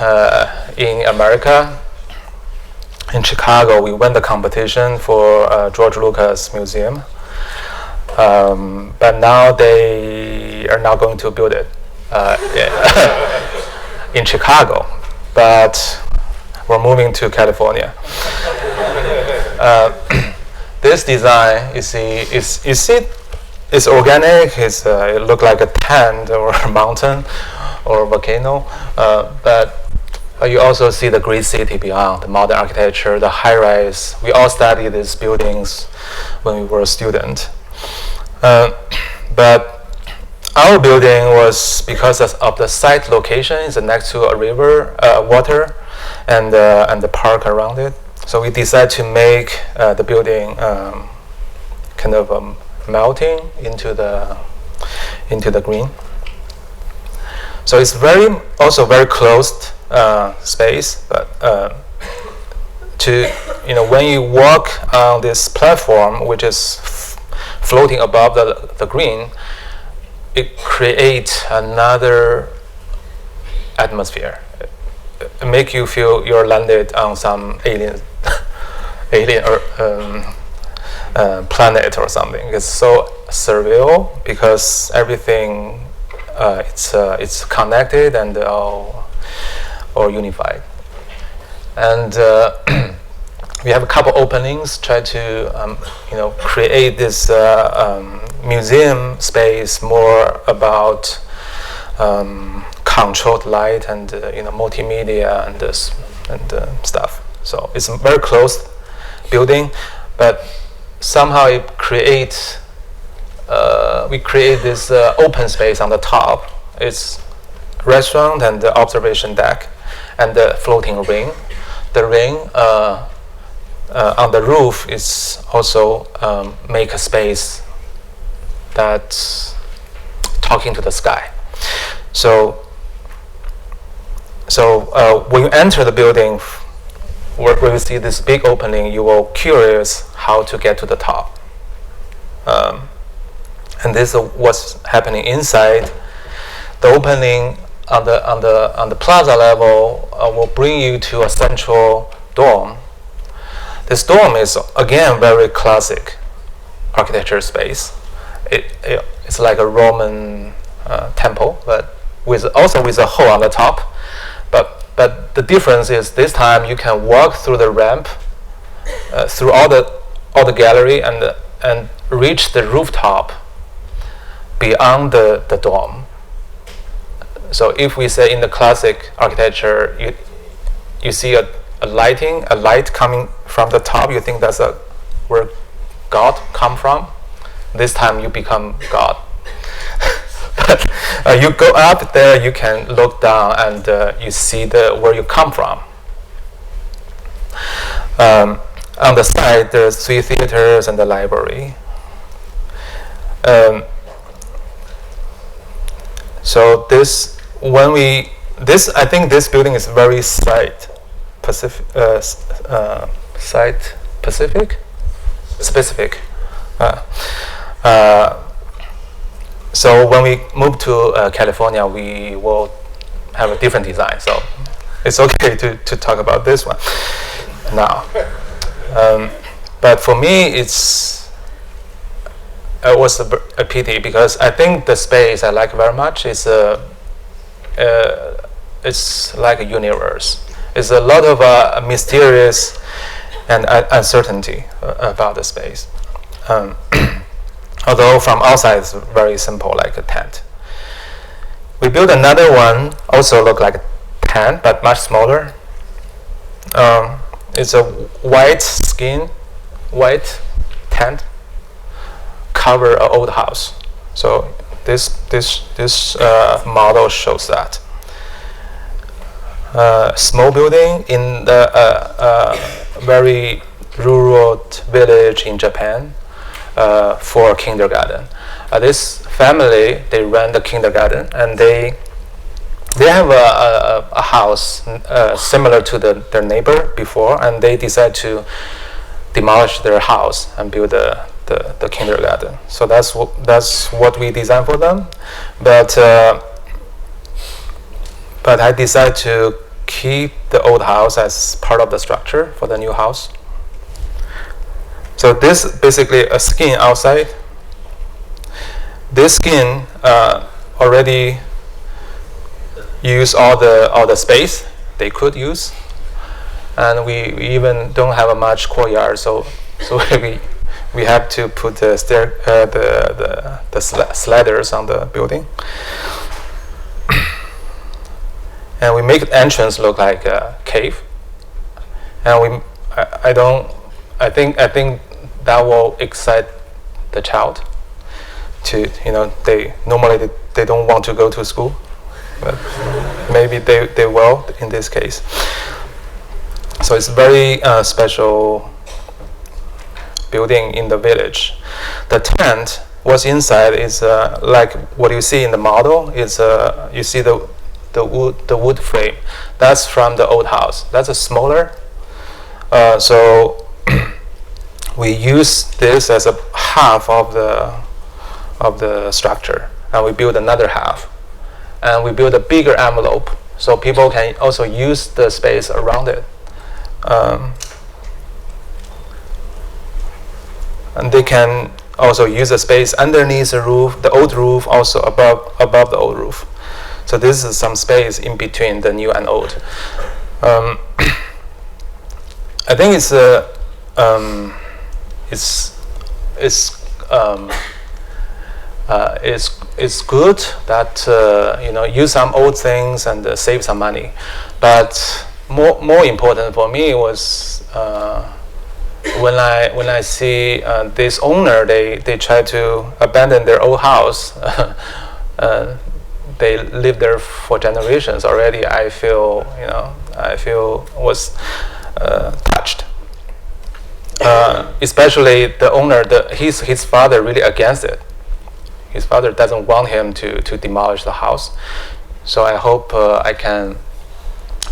America. In Chicago, we won the competition for George Lucas Museum. But now they are not going to build it in Chicago, but we're moving to California. This design, you see, it's organic. It looks like a tent or a mountain or a volcano, but you also see the great city beyond, the modern architecture, the high-rise. We all studied these buildings when we were a student. But our building was, because of the site location, is next to a river, water, and the park around it. So we decided to make the building kind of melting into the green. So it's also very closed space, but when you walk on this platform, which is floating above the green, it creates another atmosphere. It make you feel you're landed on some alien or planet or something. It's so surreal because everything it's connected and all unified. And we have a couple openings, try to create this museum space more about controlled light and multimedia and stuff. So it's a very closed building, but somehow it creates we create this open space on the top. It's restaurant and the observation deck and the floating ring. The ring on the roof is also make a space that's talking to the sky. So when you enter the building, where you see this big opening, you will curious how to get to the top. And this is what's happening inside. The opening on the plaza level will bring you to a central dome. This dome is again very classic architecture space. It's like a Roman temple, but with a hole on the top. But the difference is this time you can walk through the ramp, through all the gallery and reach the rooftop beyond the dome. So if we say in the classic architecture, you see a light coming from the top, you think that's where God come from. This time you become God. But you go up there, you can look down and you see where you come from. On the side, there's 3 theaters and the library. So I think this building is very site Specific. So when we move to California, we will have a different design. So it's okay to talk about this one now. But for me, it was a pity because I think the space I like very much is it's like a universe. It's a lot of mysterious and uncertainty about the space. Although from outside it's very simple, like a tent. We built another one, also look like a tent, but much smaller. It's a white tent cover an old house. So this model shows that. Small building in the very rural village in Japan for kindergarten. This family, they run the kindergarten, and they have a house similar to their neighbor before, and they decide to demolish their house and build the kindergarten. So that's what we designed for them, but I decided to keep the old house as part of the structure for the new house. So this is basically a skin outside. This skin already use all the space they could use, and we even don't have a much courtyard, so we have to put the sliders on the building, and we make the entrance look like a cave, and I think that will excite the child to, they normally they don't want to go to school, but maybe they will in this case. So it's a very special building in the village. The tent, what's inside is like what you see in the model. Is you see the wood frame. That's from the old house. That's a smaller. So we use this as a half of the structure, and we build another half, and we build a bigger envelope so people can also use the space around it, and they can also use the space underneath the roof, the old roof, also above the old roof. So this is some space in between the new and old. I think it's good that use some old things and save some money, but more important for me was when I see this owner, they try to abandon their old house. They live there for generations already. I feel was touched. Especially the owner, his father really against it. His father doesn't want him to demolish the house. So I hope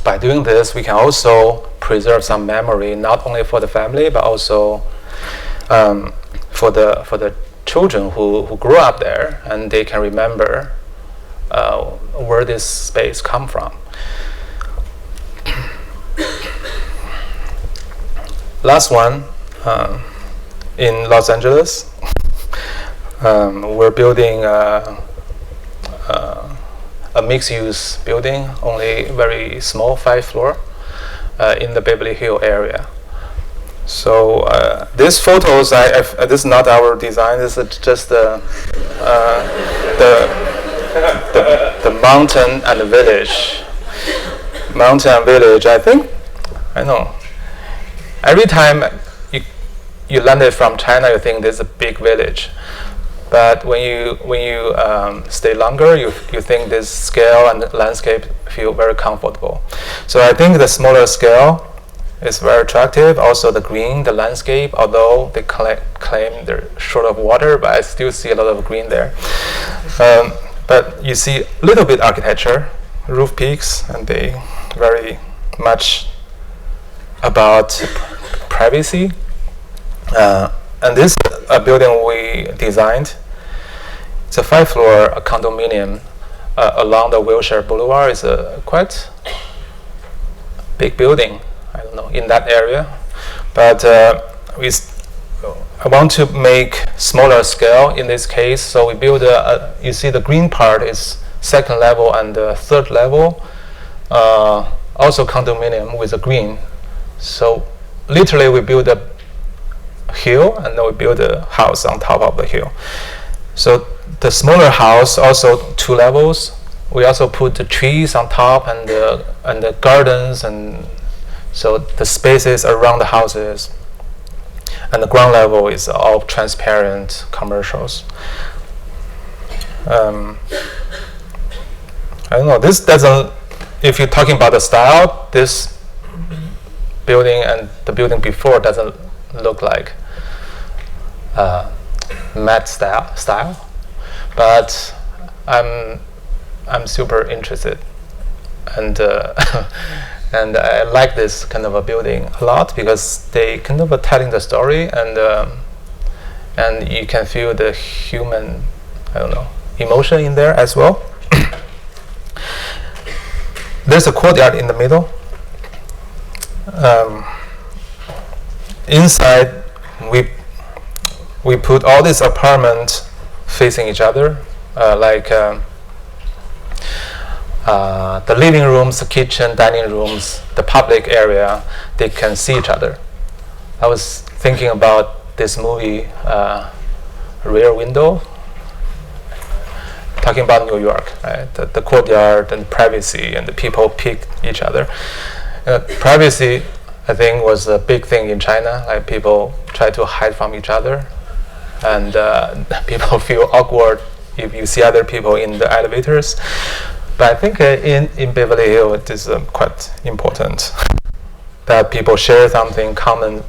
by doing this, we can also preserve some memory, not only for the family, but also for the children who grew up there, and they can remember where this space come from. Last one, in Los Angeles, we're building a mixed-use building, only very small, 5 floor, in the Beverly Hills area. So these photos, this is not our design. This is just the mountain and the village. Mountain and village. I know. Every time you landed from China, you think there's a big village, but when you stay longer, you think this scale and landscape feel very comfortable. So I think the smaller scale is very attractive. Also the green, the landscape, although they claim they're short of water, but I still see a lot of green there. But you see a little bit architecture, roof peaks, and they very much about privacy. And this building we designed. It's a 5-floor condominium along the Wilshire Boulevard. It's a quite big building, I don't know, in that area. But I want to make smaller scale in this case. So we build you see the green part is 2nd level and the 3rd level. Also condominium with a green. So literally we build a hill and then we build a house on top of the hill. So the smaller house also 2 levels. We also put the trees on top and the gardens, and so the spaces around the houses. And the ground level is all transparent commercials. I don't know. This doesn't. If you're talking about the style, this building and the building before doesn't look like Met style, but I'm super interested, and and I like this kind of a building a lot because they kind of are telling the story, and you can feel the human, I don't know, emotion in there as well. There's a courtyard in the middle. Inside, we put all these apartments facing each other, like the living rooms, the kitchen, dining rooms, the public area, they can see each other. I was thinking about this movie, Rear Window, talking about New York, right? The courtyard and privacy, and the people pick each other. Privacy, I think, was a big thing in China. Like people try to hide from each other, and people feel awkward if you see other people in the elevators. But I think in Beverly Hills it is quite important that people share something common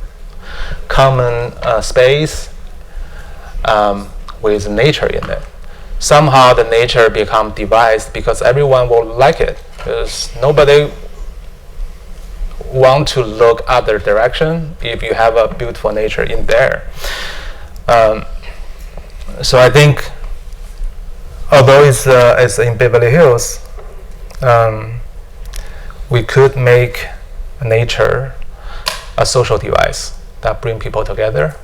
space with nature in it. Somehow the nature become devised because everyone will like it. Because nobody want to look other direction if you have a beautiful nature in there. So I think, although it's in Beverly Hills, we could make nature a social device that bring people together.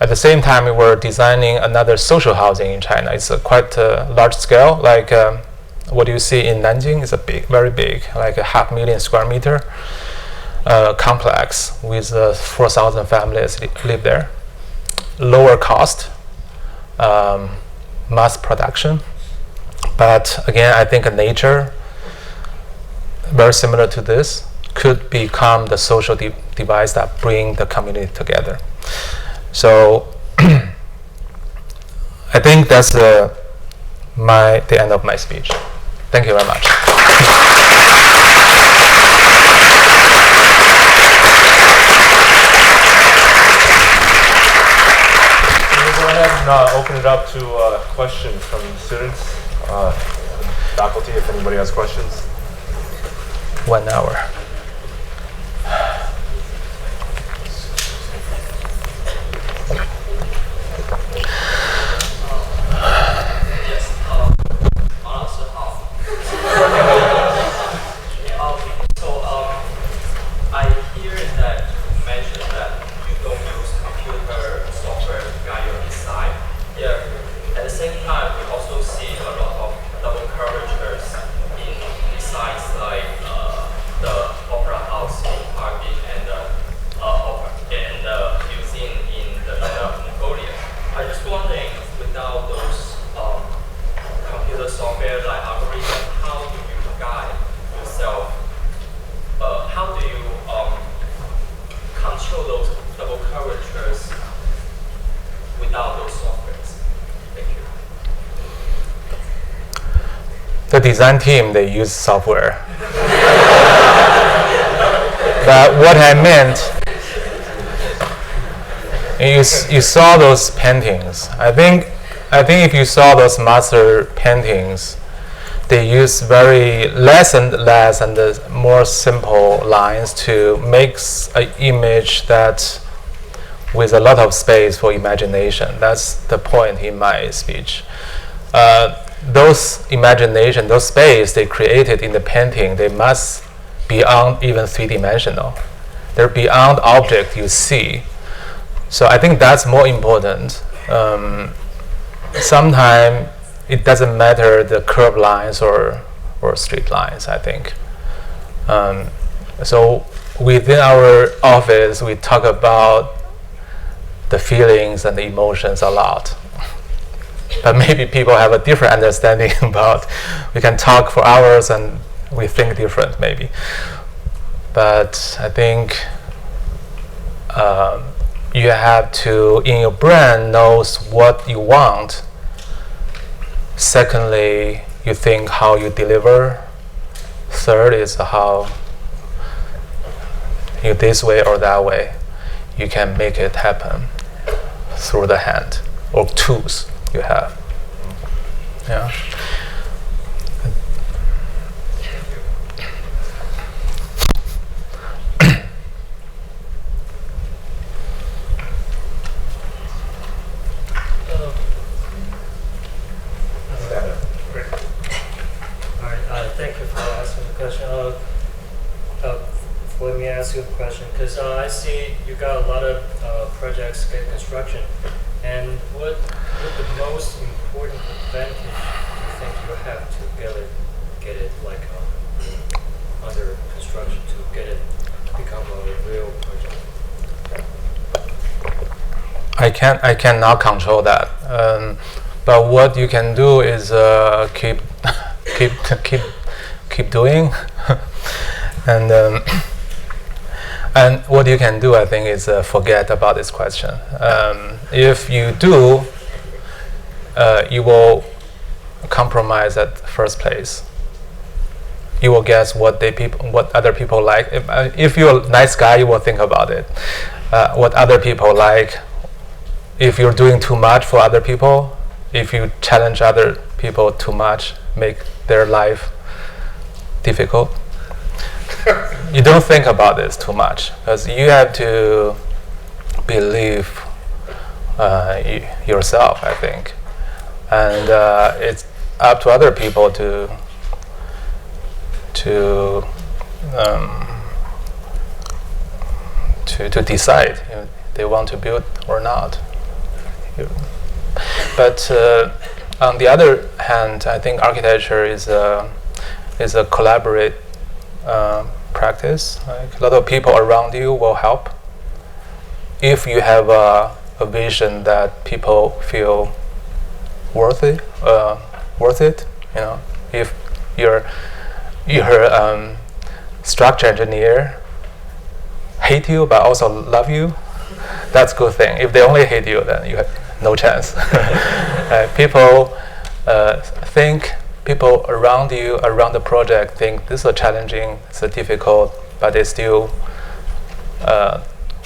At the same time, we were designing another social housing in China. It's quite large scale. Like what you see in Nanjing is very big, like a 500,000 square meter complex with 4,000 families live there. Lower cost, mass production. But again, I think nature, very similar to this, could become the social device that bring the community together. So I think that's the end of my speech. Thank you very much. We'll go ahead and open it up to questions from students, faculty, if anybody has questions. 1 hour. The design team, they use software. But what I meant, you saw those paintings. I think if you saw those master paintings, they use very less and more simple lines to make an image that with a lot of space for imagination. That's the point in my speech. Those imagination, those space they created in the painting, they must beyond even three-dimensional. They're beyond object you see. So I think that's more important. Sometimes it doesn't matter the curved lines or straight lines, I think. So within our office, we talk about the feelings and the emotions a lot. But maybe people have a different understanding about, we can talk for hours and we think different maybe. But I think you have to, in your brain, knows what you want. Secondly, you think how you deliver. Third is how you this way or that way, you can make it happen through the hand or tools you have. Yeah. Thank you for asking the question. Let me ask you a question, because I see you got a lot of projects in construction, and what the most important advantage do you think you have to get it like under construction to get it become a real project? I cannot control that. But what you can do is keep doing, and what you can do, I think, is forget about this question. If you do, you will compromise at first place. You will guess what other people like. If you're a nice guy, you will think about it. What other people like. If you're doing too much for other people, if you challenge other people too much, make their life difficult. You don't think about this too much, because you have to believe yourself, I think, and it's up to other people to decide if they want to build or not. But on the other hand, I think architecture is a collaborate practice. Like a lot of people around you will help. If you have a vision that people feel worth it, you know, if your structure engineer hate you but also love you, that's a good thing. If they only hate you, then you have no chance. People around you, around the project, think this is challenging, it's difficult, but they still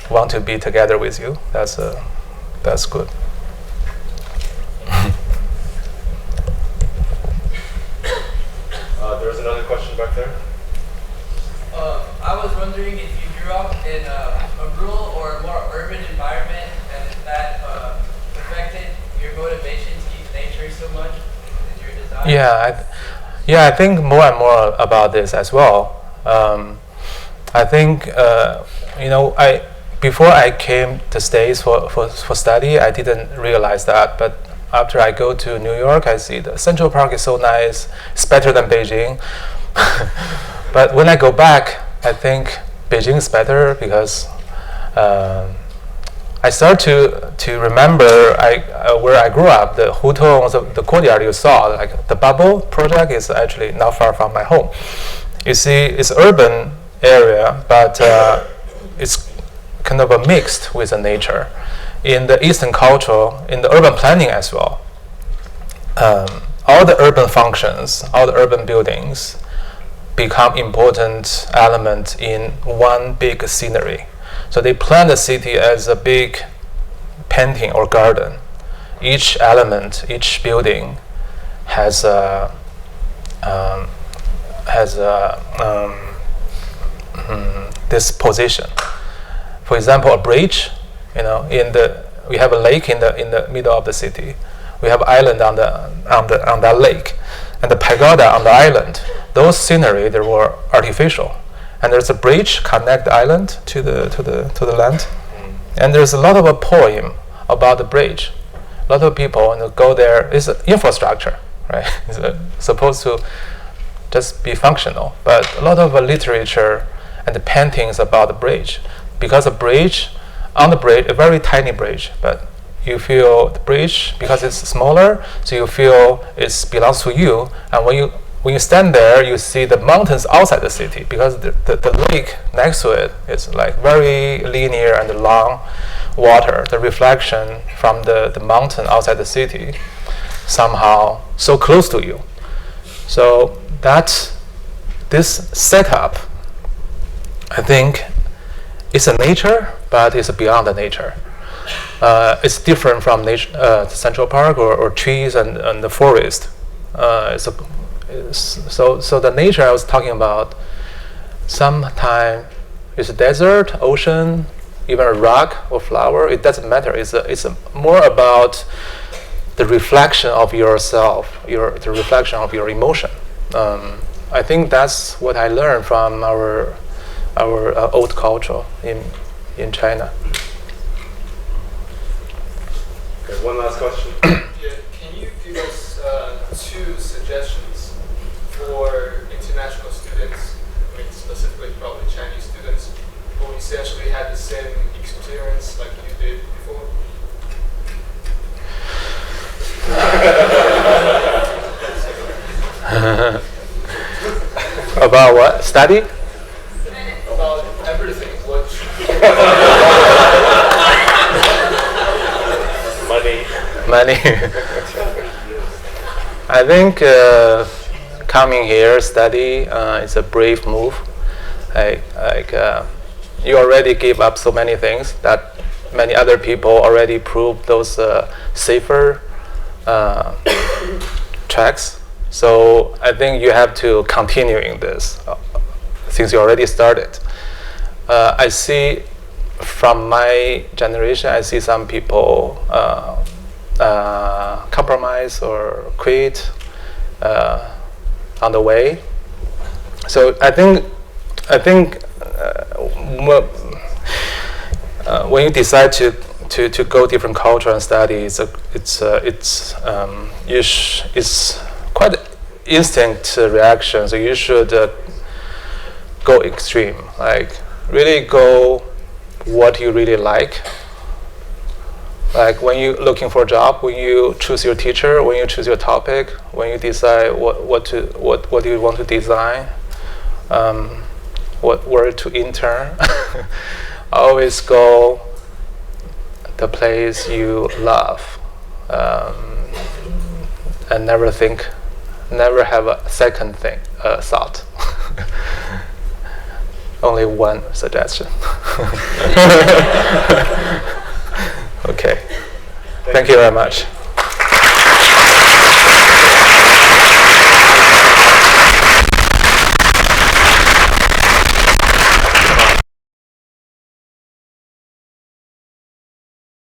want to be together with you. That's good. There's another question back there. I was wondering if you grew up in a rural or a more urban environment, and if that affected your motivation to use nature so much in your design. Yeah, I think more and more about this as well. I think before I came to States for study, I didn't realize that. But after I go to New York, I see the Central Park is so nice. It's better than Beijing. But when I go back, I think Beijing is better because I start to remember where I grew up. The Hutong, the courtyard you saw, like the Bubble project, is actually not far from my home. You see, it's urban area, but it's kind of a mixed with the nature. In the Eastern culture, in the urban planning as well, all the urban functions, all the urban buildings become important element in one big scenery. So they plan the city as a big painting or garden. Each element, each building has this position. For example, a bridge We have a lake in the middle of the city. We have island on that lake, and the pagoda on the island. Those scenery they were artificial, and there's a bridge connect the island to the land, and there's a lot of a poem about the bridge. A lot of people go there. It's infrastructure, right? It's supposed to just be functional, but a lot of literature and the paintings about the bridge, because on the bridge, a very tiny bridge, but you feel the bridge because it's smaller, so you feel it belongs to you. And when you stand there, you see the mountains outside the city, because the lake next to it is like very linear and long water. The reflection from the mountain outside the city somehow so close to you. So this setup, I think, is a nature, but it's beyond the nature. It's different from Central Park or trees and the forest. So the nature I was talking about, sometimes it's a desert, ocean, even a rock or flower. It doesn't matter. It's more about the reflection of yourself, the reflection of your emotion. I think that's what I learned from our old culture in China. Okay, one last question. Yeah, can you give us 2 suggestions for international students, I mean specifically probably Chinese students, who essentially had the same experience like you did before? About what? Study? About everything. What? Money. I think coming here, study is a brave move. You already give up so many things that many other people already proved those safer tracks. So I think you have to continue in this since you already started. I see from my generation, I see some people compromise or quit on the way. So I think when you decide to go different culture and study, it's quite instinct reaction. So you should go extreme, like really go what you really like. Like when you're looking for a job, when you choose your teacher, when you choose your topic, when you decide what do you want to design, where to intern, always go the place you love, and never have a second thought. Only one suggestion. Okay. Thank you very much.